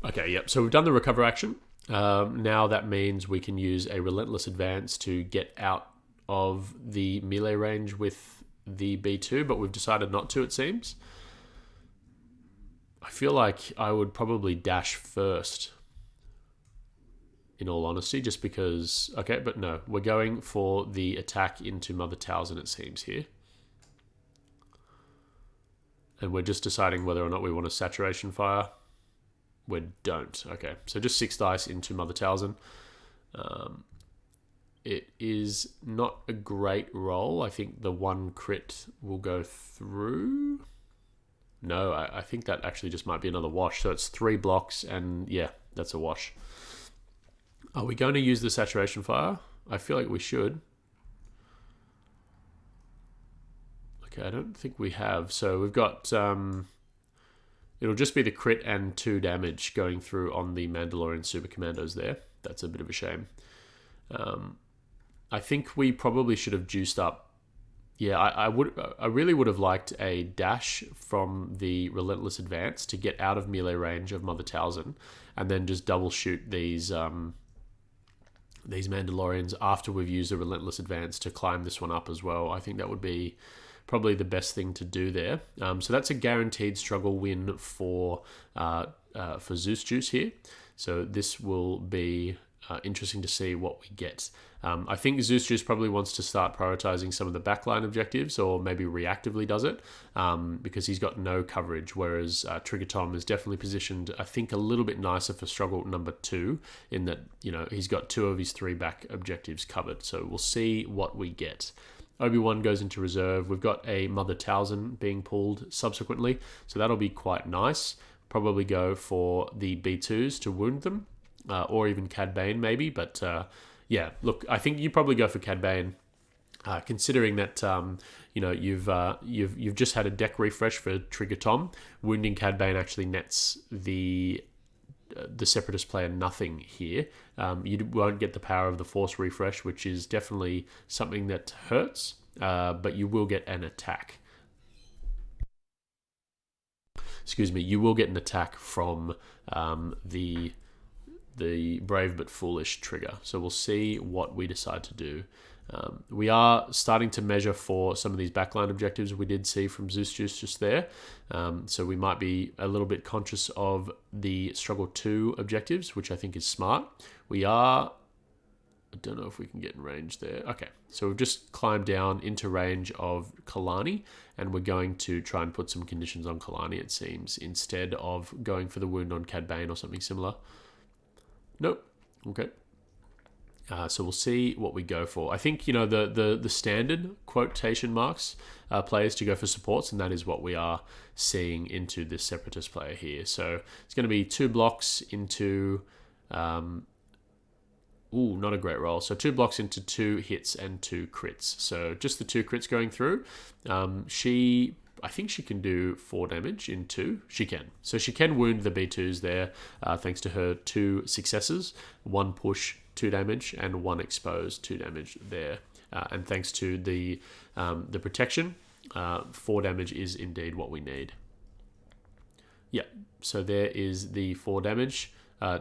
Okay, yep. So we've done the recover action. Now that means we can use a Relentless Advance to get out of the melee range with the B2, but we've decided not to, it seems. I feel like I would probably dash first, in all honesty, just because... Okay, but no. We're going for the attack into Mother Talzin, it seems, here. And we're just deciding whether or not we want a Saturation Fire. We don't. Okay, so just 6 dice into Mother Talzin. It is not a great roll. I think the 1 crit will go through. No, I think that actually just might be another wash. So it's 3 blocks, and yeah, that's a wash. Are we going to use the Saturation Fire? I feel like we should. Okay, I don't think we have. So we've got... it'll just be the crit and 2 damage going through on the Mandalorian Super Commandos there. That's a bit of a shame. I think we probably should have juiced up. Yeah, I really would have liked a dash from the Relentless Advance to get out of melee range of Mother Talzin, and then just double shoot these Mandalorians after we've used a Relentless Advance to climb this one up as well. I think that would be probably the best thing to do there. So that's a guaranteed struggle win for ZeusJus here. So this will be interesting to see what we get. I think ZeusJus probably wants to start prioritizing some of the backline objectives, or maybe reactively does it, because he's got no coverage, whereas TriggerTom is definitely positioned, I think, a little bit nicer for struggle number 2, in that, he's got 2 of his 3 back objectives covered. So we'll see what we get. Obi-Wan goes into reserve. We've got a Mother Talzin being pulled subsequently, so that'll be quite nice. Probably go for the B2s to wound them, or even Cad Bane maybe. But yeah, look, I think you probably go for Cad Bane, considering that you've just had a deck refresh for TriggerTom. Wounding Cad Bane actually nets the Separatist player nothing here. You won't get the power of the Force refresh, which is definitely something that hurts, but you will get an attack. Excuse me, you will get an attack from the Brave but Foolish trigger. So we'll see what we decide to do. We are starting to measure for some of these backline objectives we did see from ZeusJus just there. So we might be a little bit conscious of the Struggle 2 objectives, which I think is smart. We are... I don't know if we can get in range there. Okay, so we've just climbed down into range of Kalani, and we're going to try and put some conditions on Kalani, it seems, instead of going for the wound on Cad Bane or something similar. Nope. Okay. So we'll see what we go for. I think, the standard quotation marks players to go for supports, and that is what we are seeing into this Separatist player here. So it's going to be 2 blocks into Ooh, not a great roll. So 2 blocks into 2 hits and 2 crits. So just the 2 crits going through. I think she can do 4 damage in 2. She can. So she can wound the B2s there, thanks to her 2 successes. 1 push, 2 damage, and 1 expose, 2 damage there. And thanks to the protection, 4 damage is indeed what we need. Yeah, so there is the 4 damage.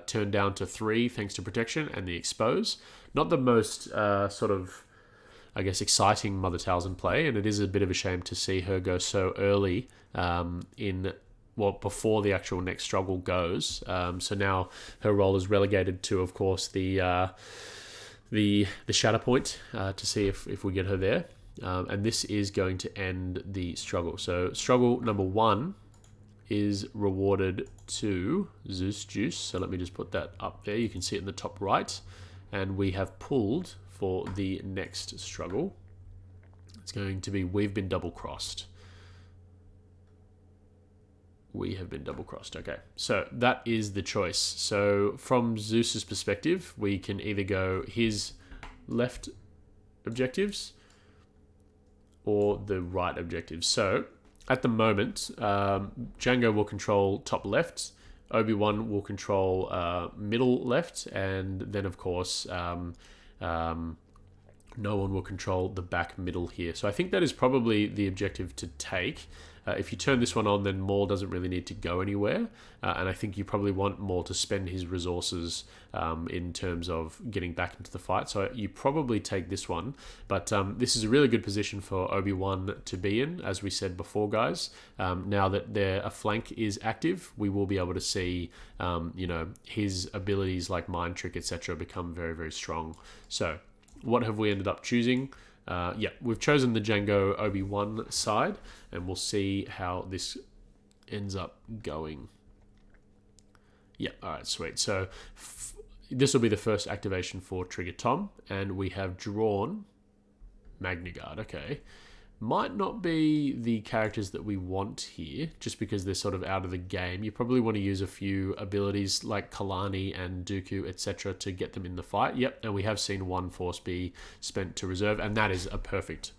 Turned down to 3 thanks to protection and the expose. Not the most sort of, I guess, exciting Mother Talzin play, and it is a bit of a shame to see her go so early before the actual next struggle goes. So now her role is relegated to, of course, the Shatterpoint to see if we get her there. And this is going to end the struggle. So struggle number 1 is rewarded to ZeusJus. So let me just put that up there. You can see it in the top right. And we have pulled for the next struggle. It's going to be We've Been Double Crossed. We have been double crossed. Okay, so that is the choice. So from Zeus's perspective, we can either go his left objectives or the right objectives. So at the moment, Django will control top left, Obi-Wan will control middle left, and then of course no one will control the back middle here. So I think that is probably the objective to take. If you turn this one on, then Maul doesn't really need to go anywhere. And I think you probably want Maul to spend his resources in terms of getting back into the fight. So you probably take this one. But this is a really good position for Obi-Wan to be in, as we said before, guys. Now that a flank is active, we will be able to see his abilities like Mind Trick, etc. become very, very strong. So what have we ended up choosing? We've chosen the Django Obi-Wan side, and we'll see how this ends up going. Yeah, all right, sweet. So this will be the first activation for TriggerTom, and we have drawn Magnagard. Okay. Might not be the characters that we want here, just because they're sort of out of the game. You probably want to use a few abilities like Kalani and Dooku, etc. to get them in the fight. Yep, and we have seen 1 force be spent to reserve, and that is a perfect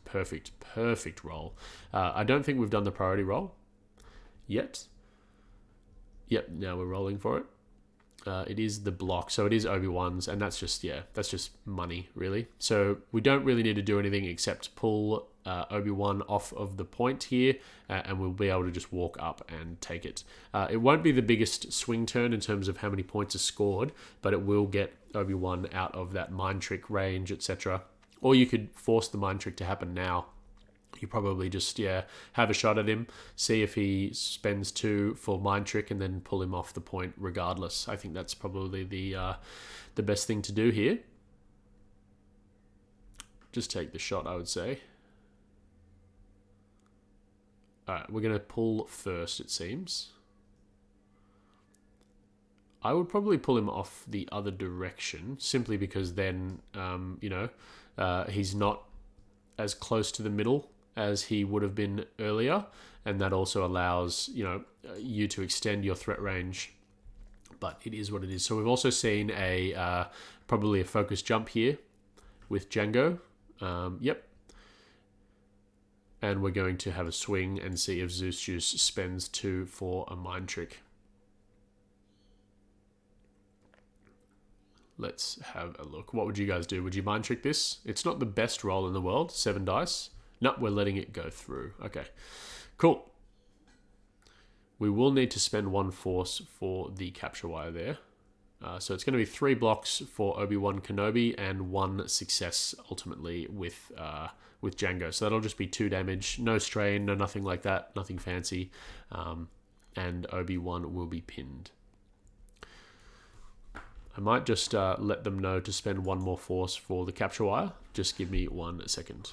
roll. I don't think we've done the priority roll yet. Yep, now we're rolling for it. It is the block, so it is Obi-Wan's, and that's just money, really. So we don't really need to do anything except pull Obi-Wan off of the point here, and we'll be able to just walk up and take it. It won't be the biggest swing turn in terms of how many points are scored, but it will get Obi-Wan out of that mind trick range, etc. Or you could force the mind trick to happen now. You probably just have a shot at him, see if he spends 2 for mind trick, and then pull him off the point regardless. I think that's probably the best thing to do here. Just take the shot, I would say. All right, we're going to pull first, it seems. I would probably pull him off the other direction, simply because then he's not as close to the middle as he would have been earlier, and that also allows you to extend your threat range. But it is what it is. So we've also seen probably a focus jump here with Django. Yep. And we're going to have a swing and see if ZeusJus spends 2 for a mind trick. Let's have a look. What would you guys do? Would you mind trick this? It's not the best roll in the world. 7 dice. No, we're letting it go through. Okay, cool. We will need to spend 1 force for the capture wire there. So it's going to be 3 blocks for Obi-Wan Kenobi and 1 success ultimately with Django. So that'll just be 2 damage. No strain, no nothing like that. Nothing fancy. And Obi-Wan will be pinned. I might just let them know to spend 1 more force for the capture wire. Just give me 1 second.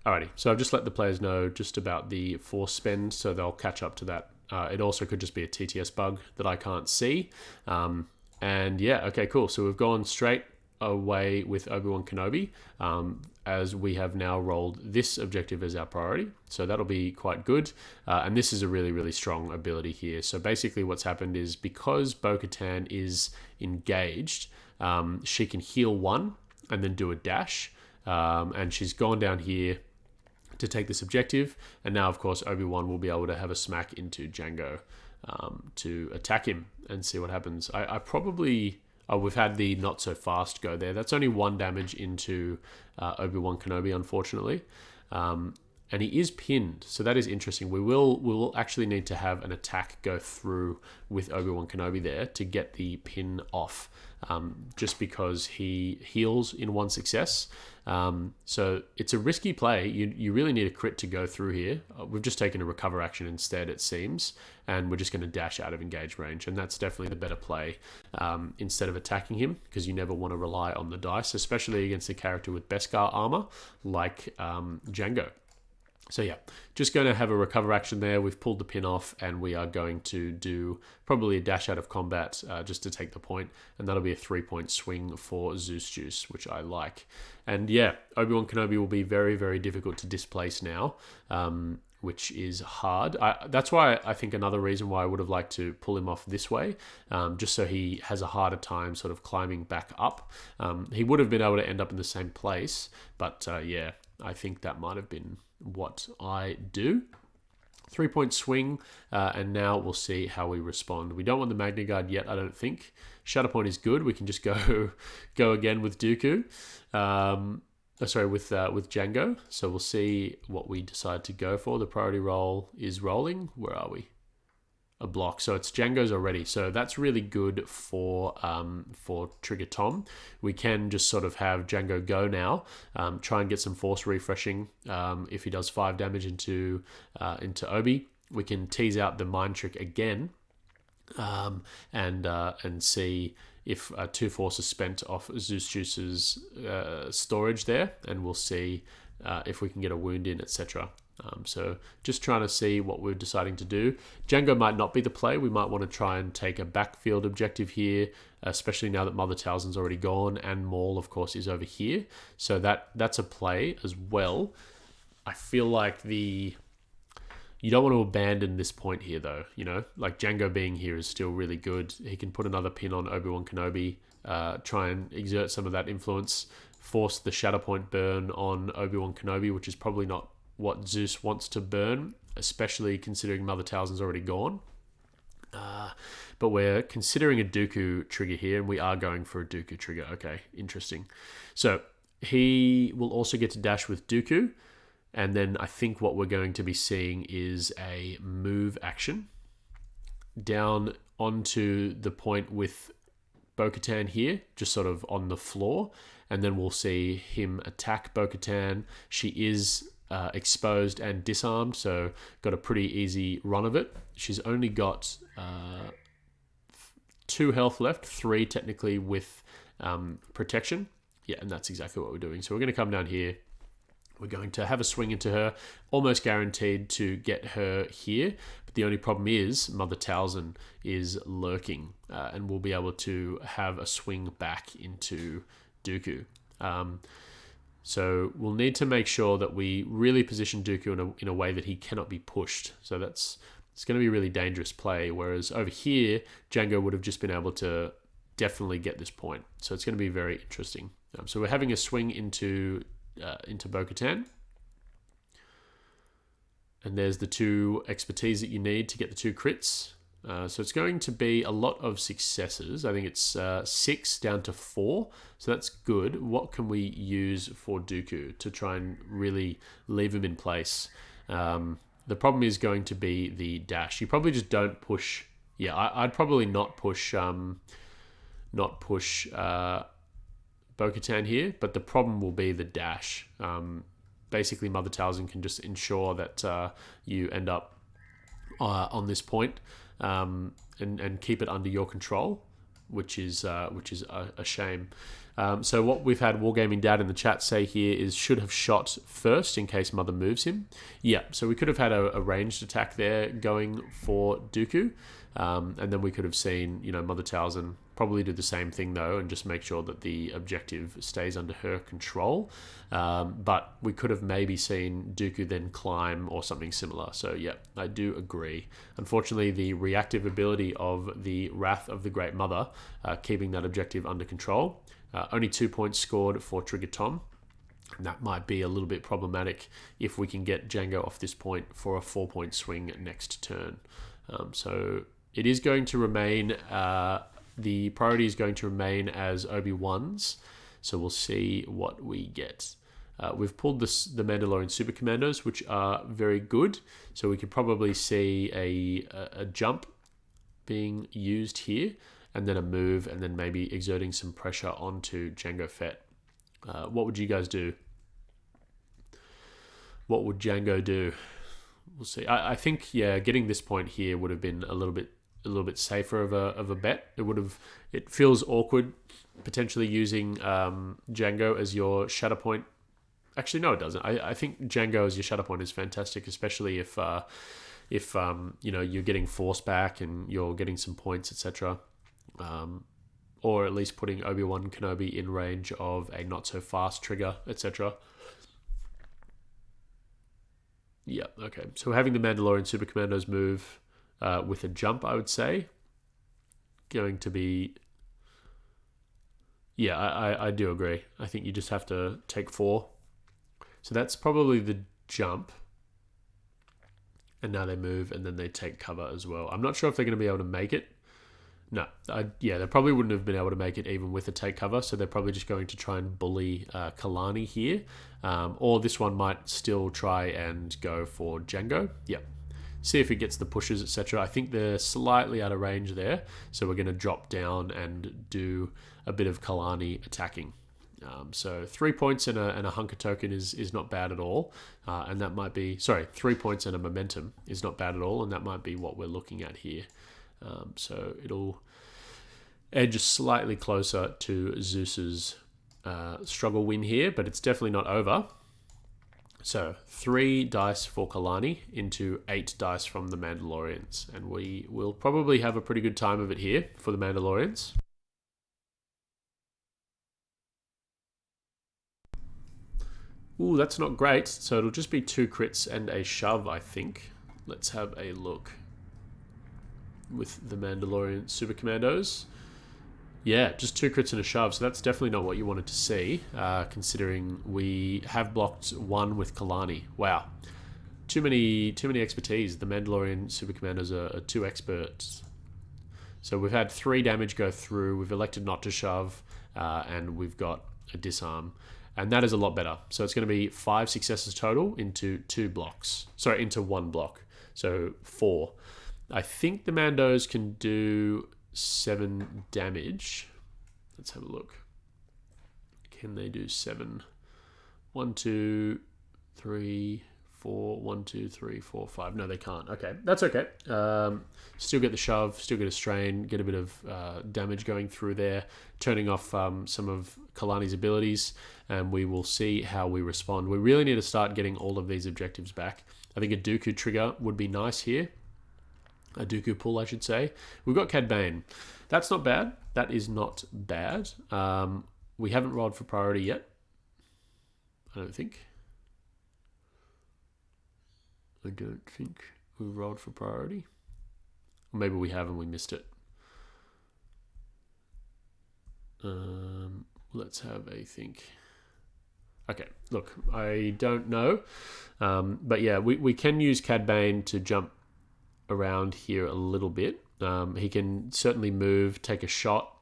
Alrighty, so I've just let the players know just about the force spend, so they'll catch up to that it also could just be a TTS bug that I can't see. And yeah, okay, cool. So we've gone straight away with Obi-Wan Kenobi, as we have now rolled this objective as our priority. So that'll be quite good. And this is a really, really strong ability here. So basically what's happened is because Bo-Katan is engaged, she can heal 1 and then do a dash. And she's gone down here to take this objective. And now, of course, Obi-Wan will be able to have a smack into Jango to attack him and see what happens. I probably... Oh, we've had the not so fast go there. That's only 1 damage into Obi-Wan Kenobi, unfortunately. And he is pinned, so that is interesting. We will actually need to have an attack go through with Obi-Wan Kenobi there to get the pin off, just because he heals in 1 success. So it's a risky play. You really need a crit to go through here. We've just taken a recover action instead, it seems, and we're just going to dash out of engage range, and that's definitely the better play instead of attacking him, because you never want to rely on the dice, especially against a character with Beskar armor like Jango. So yeah, just going to have a recover action there. We've pulled the pin off, and we are going to do probably a dash out of combat just to take the point, and that'll be a 3-point swing for ZeusJus, which I like. And yeah, Obi-Wan Kenobi will be very, very difficult to displace now, which is hard. That's why I think another reason why I would have liked to pull him off this way, just so he has a harder time sort of climbing back up. He would have been able to end up in the same place, but yeah, I think that might have been what I do. 3-point swing, and now we'll see how we respond. We don't want the Magna Guard yet, I don't think. Shatterpoint is good. We can just go again with Dooku. With Jango. So we'll see what we decide to go for. The priority roll is rolling. Where are we? A block. So it's Jango's already. So that's really good for TriggerTom. We can just sort of have Jango go now. Try and get some force refreshing. If he does 5 damage into Obi, we can tease out the mind trick again, and see if 2 force is spent off ZeusJus's storage there, and we'll see if we can get a wound in, etc. So just trying to see what we're deciding to do. Jango might not be the play. We might want to try and take a backfield objective here, especially now that Mother Talzin's already gone, and Maul, of course, is over here. So that's a play as well. I feel like you don't want to abandon this point here, though. You know, like Jango being here is still really good. He can put another pin on Obi-Wan Kenobi, try and exert some of that influence, force the Shatterpoint burn on Obi-Wan Kenobi, which is probably not what Zeus wants to burn, especially considering Mother Talzin's already gone. But we're considering a Dooku trigger here, and we are going for a Dooku trigger. Okay, interesting. So he will also get to dash with Dooku, and then I think what we're going to be seeing is a move action down onto the point with Bo-Katan here, just sort of on the floor, and then we'll see him attack Bo-Katan. She is exposed and disarmed, so got a pretty easy run of it. She's only got 2 health left, 3 technically with protection. Yeah, and that's exactly what we're doing. So we're going to come down here. We're going to have a swing into her, almost guaranteed to get her here. But the only problem is Mother Talzin is lurking, and we'll be able to have a swing back into Dooku. So we'll need to make sure that we really position Dooku in a way that he cannot be pushed. So it's going to be a really dangerous play. Whereas over here, Jango would have just been able to definitely get this point. So it's going to be very interesting. So we're having a swing into Bo-Katan. And there's the 2 expertise that you need to get the 2 crits. So it's going to be a lot of successes. I think it's 6 down to 4. So that's good. What can we use for Dooku to try and really leave him in place? The problem is going to be the dash. You probably just don't push. Yeah, I'd probably not push Bo-Katan here, but the problem will be the dash. Basically, Mother Talzin can just ensure that you end up on this point. And keep it under your control, which is a shame. So what we've had Wargaming Dad in the chat say here is should have shot first in case Mother moves him. Yeah, so we could have had a ranged attack there going for Dooku. And then we could have seen, Mother Talzin probably do the same thing though and just make sure that the objective stays under her control. But we could have maybe seen Dooku then climb or something similar. So yeah, I do agree. Unfortunately, the reactive ability of the Wrath of the Great Mother, keeping that objective under control, only 2 points scored for TriggerTom. And that might be a little bit problematic if we can get Jango off this point for a 4-point swing next turn. So it is going to remain, the priority is going to remain as Obi-Wan's. So we'll see what we get. We've pulled the Mandalorian Super Commandos, which are very good. So we could probably see a jump being used here, and then a move, and then maybe exerting some pressure onto Jango Fett. What would you guys do? What would Jango do? We'll see. I think getting this point here would have been a little bit safer of a bet. It feels awkward potentially using Jango as your Shatterpoint. Actually, no, it doesn't. I think Jango as your Shatterpoint is fantastic, especially if you're getting force back and you're getting some points, etc. Or at least putting Obi-Wan Kenobi in range of a not so fast trigger, etc. Yeah, okay. So having the Mandalorian Super Commandos move with a jump, I would say, going to be... Yeah, I do agree. I think you just have to take 4. So that's probably the jump. And now they move, and then they take cover as well. I'm not sure if they're going to be able to make it. No, they probably wouldn't have been able to make it even with a take cover, so they're probably just going to try and bully Kalani here. Or this one might still try and go for Jango. Yep. See if it gets the pushes, etc. I think they're slightly out of range there, so we're going to drop down and do a bit of Kalani attacking. So 3 points and a hunker token is not bad at all, and that might be 3 points and a momentum is not bad at all, and that might be what we're looking at here. So it'll edge slightly closer to Zeus's struggle win here, but it's definitely not over. So 3 dice for Kalani into 8 dice from the Mandalorians, and we will probably have a pretty good time of it here for the Mandalorians. Ooh, that's not great. So it'll just be 2 crits and a shove, I think. Let's have a look with the Mandalorian Super Commandos. Yeah, just 2 crits and a shove. So that's definitely not what you wanted to see, considering we have blocked 1 with Kalani. Wow. Too many expertise. The Mandalorian Super Commandos are 2 experts. So we've had 3 damage go through. We've elected not to shove, and we've got a disarm. And that is a lot better. So it's going to be 5 successes total into 2 blocks. Sorry, into 1 block. So 4. I think the Mandos can do 7 damage. Let's have a look. Can they do 7? 1, 2, 3, 4. 1, 2, 3, 4, 5. No, they can't. Okay, that's okay. Still get the shove, still get a strain, get a bit of damage going through there, turning off some of Kalani's abilities, and we will see how we respond. We really need to start getting all of these objectives back. I think a Dooku trigger would be nice here. A Dooku pull, I should say. We've got Cad Bane. That's not bad. That is not bad. We haven't rolled for priority yet. I don't think we've rolled for priority. Or maybe we have and we missed it. Let's have a think. Okay, look, I don't know. But yeah, we can use Cad Bane to jump around here a little bit. He can certainly move, take a shot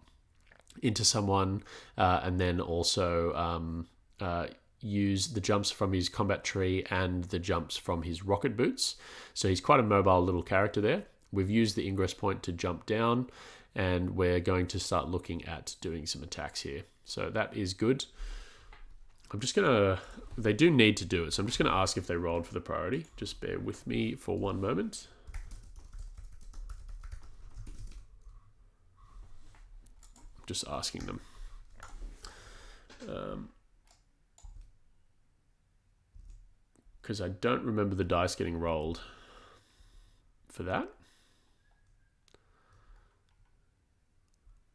into someone, and then also use the jumps from his combat tree and the jumps from his rocket boots. So he's quite a mobile little character there. We've used the ingress point to jump down, and we're going to start looking at doing some attacks here. So that is good. I'm just going to... They do need to do it, so I'm just going to ask if they rolled for the priority. Just bear with me for one moment. Just asking them. Because I don't remember the dice getting rolled for that.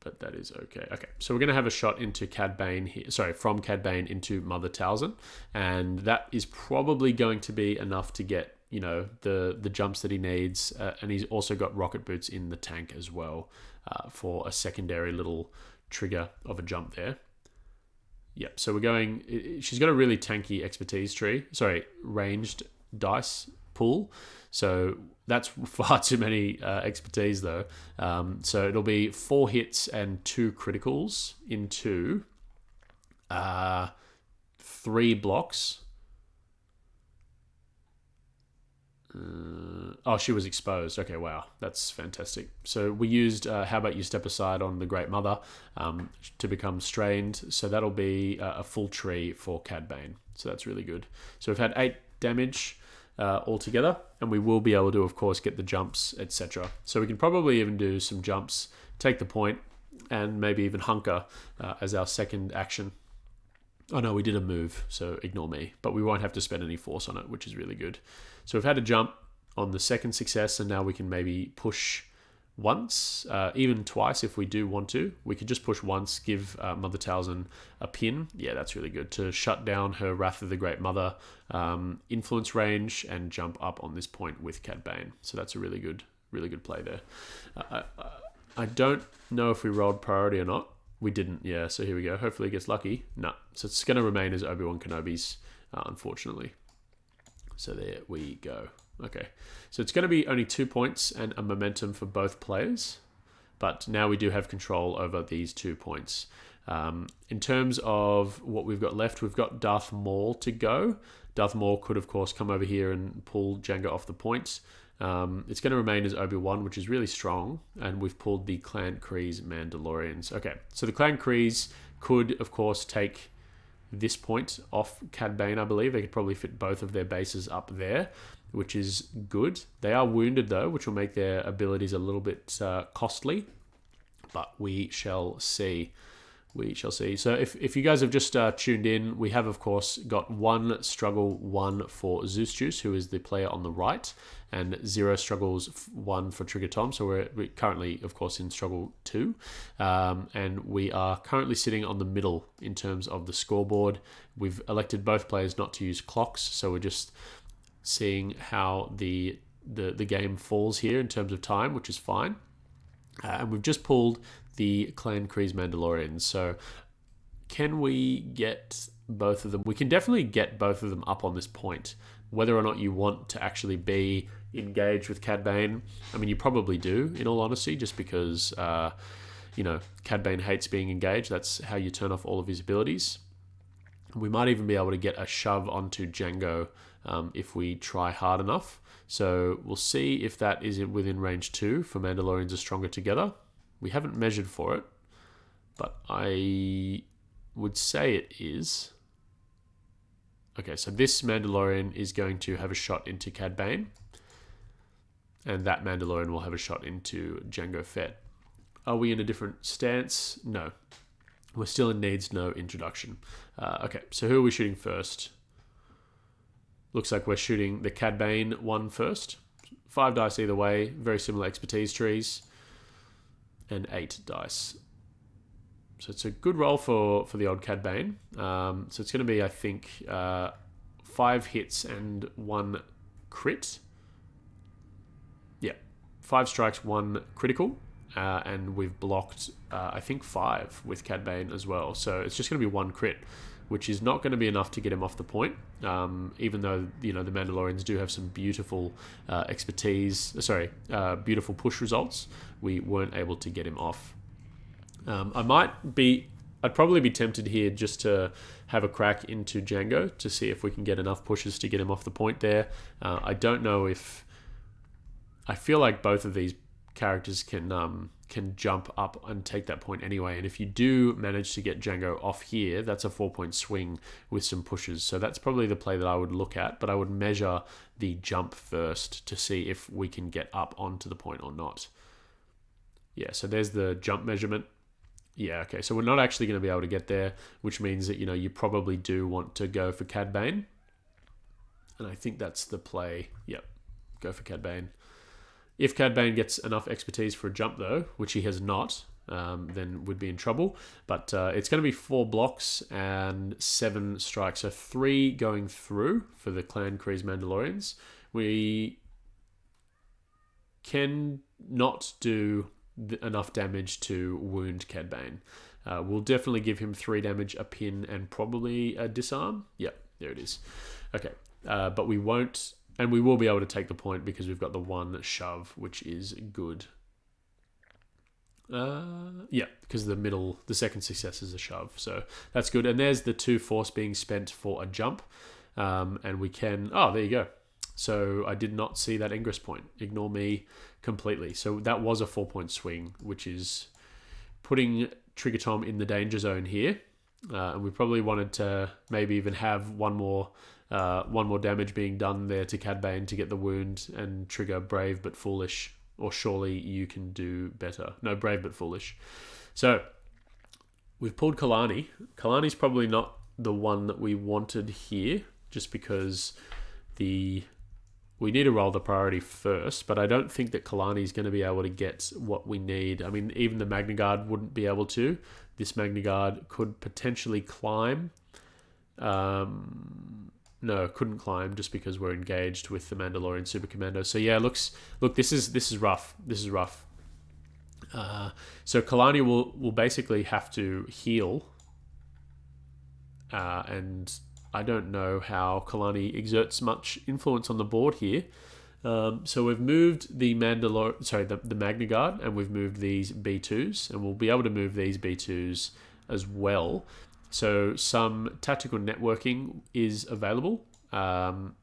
But that is okay. Okay, so we're going to have a shot into Cad Bane here. Sorry, from Cad Bane into Mother Talzin. And that is probably going to be enough to get, you know, the jumps that he needs. And he's also got rocket boots in the tank as well for a secondary little trigger of a jump there. Yep, so we're going... She's got a really tanky expertise tree. Sorry, ranged dice pool. So that's far too many expertise though. So it'll be 4 hits and 2 criticals into 3 blocks. Oh, she was exposed. Okay, wow, that's fantastic. So we used How About You Step Aside on the Great Mother to become strained. So that'll be a full tree for Cad Bane. So that's really good. So we've had 8 damage altogether, and we will be able to, of course, get the jumps, etc. So we can probably even do some jumps, take the point, and maybe even hunker as our second action. Oh no, we did a move, so ignore me. But we won't have to spend any force on it, which is really good. So we've had a jump on the second success, and now we can maybe push once, even twice if we do want to. We could just push once, give Mother Talzin a pin. Yeah, that's really good to shut down her Wrath of the Great Mother influence range and jump up on this point with Cad Bane. So that's a really good play there. I don't know if we rolled priority or not. We didn't, yeah, so here we go. Hopefully it gets lucky. No, so it's going to remain as Obi-Wan Kenobi's, unfortunately. So there we go. Okay, so it's going to be only 2 points and a momentum for both players, but now we do have control over these 2 points. In terms of what we've got left, we've got Darth Maul to go. Darth Maul could, of course, come over here and pull Jango off the point. It's going to remain as Obi-Wan, which is really strong, and we've pulled the Clan Kryze Mandalorians. Okay, so the Clan Kryze could, of course, take this point off Cad Bane, I believe. They could probably fit both of their bases up there, which is good. They are wounded, though, which will make their abilities a little bit costly, but we shall see. We shall see. So if you guys have just tuned in, we have, of course, got 1 struggle 1 for ZeusJus, who is the player on the right, and 0 struggles 1 for TriggerTom. So we're currently, of course, in struggle 2. And we are currently sitting on the middle in terms of the scoreboard. We've elected both players not to use clocks, so we're just seeing how the game falls here in terms of time, which is fine. And we've just pulled the Clan Kryze Mandalorians. So can we get both of them? We can definitely get both of them up on this point. Whether or not you want to actually be engaged with Cad Bane, I mean, you probably do, in all honesty, just because, you know, Cad Bane hates being engaged. That's how you turn off all of his abilities. We might even be able to get a shove onto Jango if we try hard enough. So we'll see if that is within range 2 for Mandalorians are stronger together. We haven't measured for it, but I would say it is. Okay, so this Mandalorian is going to have a shot into Cad Bane, and that Mandalorian will have a shot into Jango Fett. Are we in a different stance? No. We're still in needs no introduction. Okay, so who are we shooting first? Looks like we're shooting the Cad Bane one first. 5 dice either way, very similar expertise trees. And 8 dice. So it's a good roll for the old Cad Bane. So it's going to be, I think, 5 hits and 1 crit. Yeah, 5 strikes, 1 critical. And we've blocked, I think, 5 with Cad Bane as well. So it's just going to be 1 crit, which is not going to be enough to get him off the point. Even though, you know, the Mandalorians do have some beautiful beautiful push results, we weren't able to get him off. I'd probably be tempted here just to have a crack into Jango to see if we can get enough pushes to get him off the point there. I don't know if... I feel like both of these characters can jump up and take that point anyway. And if you do manage to get Jango off here, that's a 4-point swing with some pushes. So that's probably the play that I would look at, but I would measure the jump first to see if we can get up onto the point or not. Yeah, so there's the jump measurement. Yeah, okay. So we're not actually going to be able to get there, which means that, you probably do want to go for Cad Bane. And I think that's the play. Yep, go for Cad Bane. If Cad Bane gets enough expertise for a jump, though, which he has not, then we'd be in trouble. But it's going to be 4 blocks and 7 strikes. So 3 going through for the Clan Kreese Mandalorians. We can not do enough damage to wound Cad Bane. We'll definitely give him 3 damage, a pin, and probably a disarm. Yep, there it is. Okay, but we won't... And we will be able to take the point because we've got the 1 shove, which is good. Yeah, because the second success is a shove. So that's good. And there's the 2 force being spent for a jump. And we can... Oh, there you go. So I did not see that ingress point. Ignore me completely. So that was a 4-point swing, which is putting TriggerTom in the danger zone here. And we probably wanted to maybe even have one more damage being done there to Cad Bane to get the wound and trigger Brave but Foolish, or surely you can do better. No, Brave but Foolish. So we've pulled Kalani. Kalani's probably not the one that we wanted here, just because we need to roll the priority first, but I don't think that Kalani's going to be able to get what we need. I mean, even the Magna Guard wouldn't be able to. This Magna Guard could potentially climb. No, couldn't climb just because we're engaged with the Mandalorian Super Commando. So yeah, look, this is rough. This is rough. So Kalani will basically have to heal, and I don't know how Kalani exerts much influence on the board here. So we've moved the the Magna Guard, and we've moved these B2s, and we'll be able to move these B2s as well. So some tactical networking is available. Some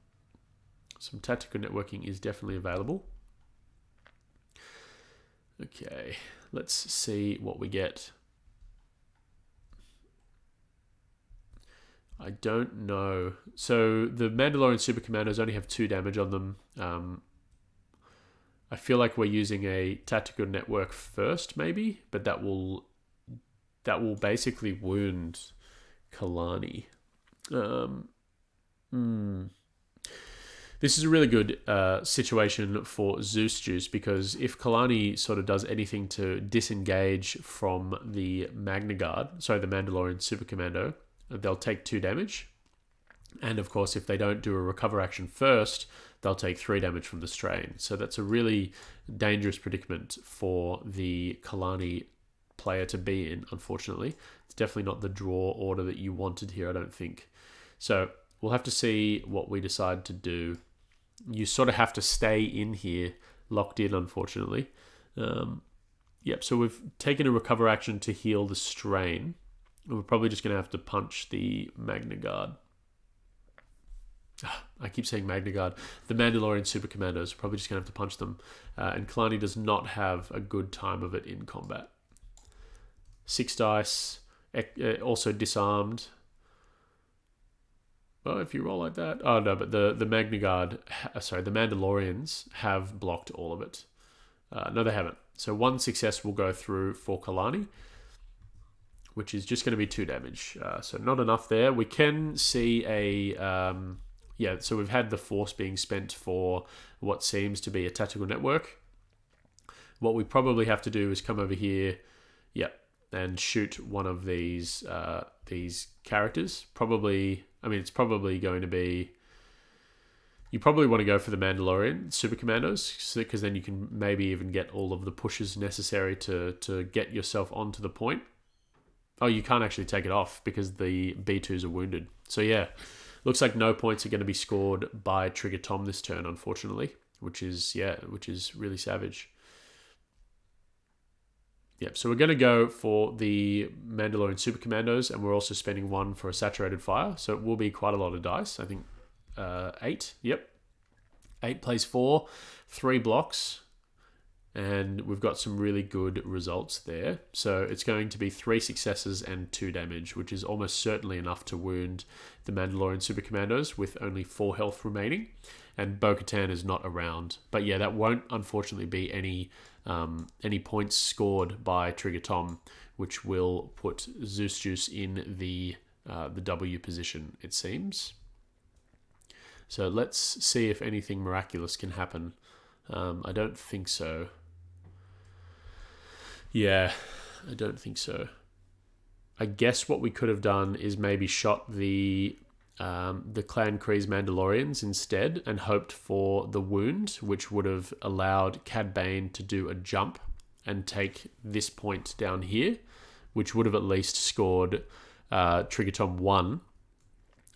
tactical networking is definitely available. Okay, let's see what we get. I don't know. So the Mandalorian Super Commandos only have 2 damage on them. I feel like we're using a tactical network first, maybe, but that will basically wound Kalani. This is a really good situation for ZeusJus, because if Kalani sort of does anything to disengage from the Magna Guard, the Mandalorian Super Commando, they'll take 2 damage. And of course, if they don't do a recover action first, they'll take 3 damage from the strain. So that's a really dangerous predicament for the Kalani player to be in, unfortunately. It's definitely not the draw order that you wanted here, I don't think. So we'll have to see what we decide to do. You sort of have to stay in here, locked in, unfortunately. Yep, so we've taken a recover action to heal the strain. We're probably just going to have to punch the Magna Guard. I keep saying Magna Guard. The Mandalorian Super Commandos, probably just going to have to punch them. And Kalani does not have a good time of it in combat. 6 dice, also disarmed. Well, if you roll like that... Oh, no, but the Magna Guard... the Mandalorians have blocked all of it. No, they haven't. So 1 success will go through for Kalani, which is just going to be 2 damage. So not enough there. We can see a... so we've had the force being spent for what seems to be a tactical network. What we probably have to do is come over here, and shoot one of these characters. Probably... I mean, it's probably going to be... You probably want to go for the Mandalorian Super Commandos, because then you can maybe even get all of the pushes necessary to get yourself onto the point. Oh, you can't actually take it off because the B2s are wounded. So yeah, looks like no points are going to be scored by TriggerTom this turn, unfortunately, which is really savage. Yep, so we're going to go for the Mandalorian Super Commandos, and we're also spending 1 for a saturated fire, so it will be quite a lot of dice. I think 8, yep. 8 plays 4, 3 blocks. and we've got some really good results there. So it's going to be 3 successes and 2 damage, which is almost certainly enough to wound the Mandalorian Super Commandos with only 4 health remaining. And Bo-Katan is not around. But yeah, that won't unfortunately be any points scored by TriggerTom, which will put ZeusJus in the W position, it seems. So let's see if anything miraculous can happen. I don't think so. Yeah, I don't think so. I guess what we could have done is maybe shot the Clan Kree's Mandalorians instead and hoped for the wound, which would have allowed Cad Bane to do a jump and take this point down here, which would have at least scored TriggerTom 1.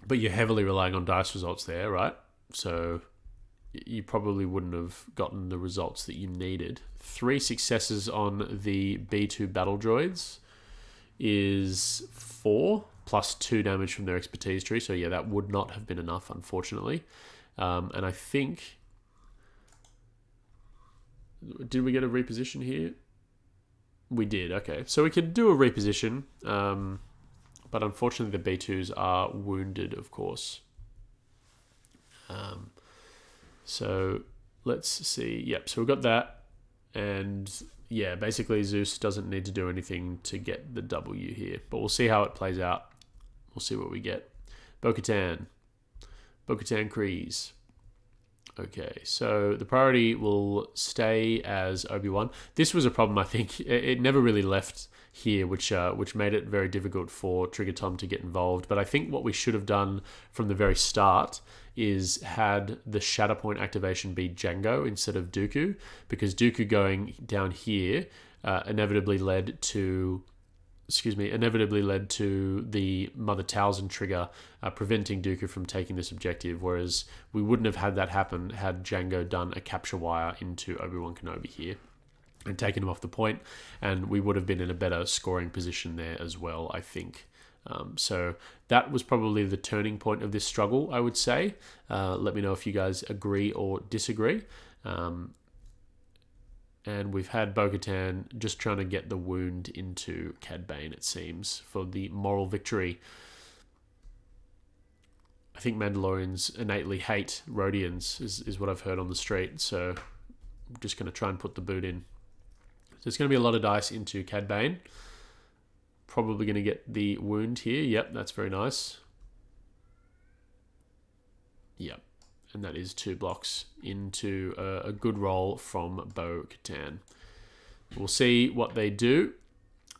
But you're heavily relying on dice results there, right? So you probably wouldn't have gotten the results that you needed. 3 successes on the B2 battle droids is 4 plus 2 damage from their expertise tree. So yeah, that would not have been enough, unfortunately. And I think... Did we get a reposition here? We did, okay. So we could do a reposition, but unfortunately the B2s are wounded, of course. So let's see. Yep, so we've got that. And yeah, basically Zeus doesn't need to do anything to get the W here. But we'll see how it plays out. We'll see what we get. Bo-Katan. Bo-Katan Kryze. Okay, so the priority will stay as Obi-Wan. This was a problem, I think. It never really left here, which made it very difficult for TriggerTom to get involved. But I think what we should have done from the very start is had the Shatterpoint activation be Jango instead of Dooku, because Dooku going down here inevitably led to the Mother Talzin trigger preventing Dooku from taking this objective, whereas we wouldn't have had that happen had Jango done a capture wire into Obi-Wan Kenobi here and taken him off the point, and we would have been in a better scoring position there as well, I think. So that was probably the turning point of this struggle, I would say. Let me know if you guys agree or disagree. And we've had Bo-Katan just trying to get the wound into Cad Bane, it seems, for the moral victory. I think Mandalorians innately hate Rhodians, is what I've heard on the street. So I'm just going to try and put the boot in. So there's going to be a lot of dice into Cad Bane. Probably going to get the wound here. Yep, that's very nice. Yep. And that is 2 blocks into a good roll from Bo-Katan. We'll see what they do,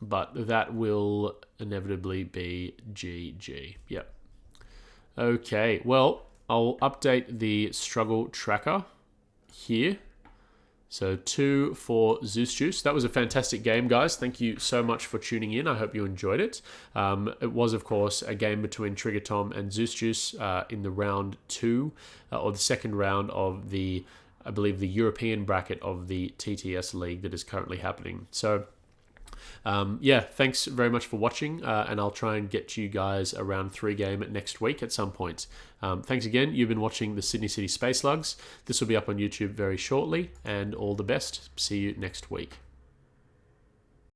but that will inevitably be GG. Yep. Okay, well, I'll update the struggle tracker here. So 2 for ZeusJus. That was a fantastic game, guys. Thank you so much for tuning in. I hope you enjoyed it. It was, of course, a game between TriggerTom and ZeusJus in the round 2, or the second round of the, I believe, the European bracket of the TTS League that is currently happening. So, yeah, thanks very much for watching, and I'll try and get you guys a round 3 game next week at some point. Thanks again. You've been watching the Sydney City Space Slugs. This will be up on YouTube very shortly, and all the best. See you next week.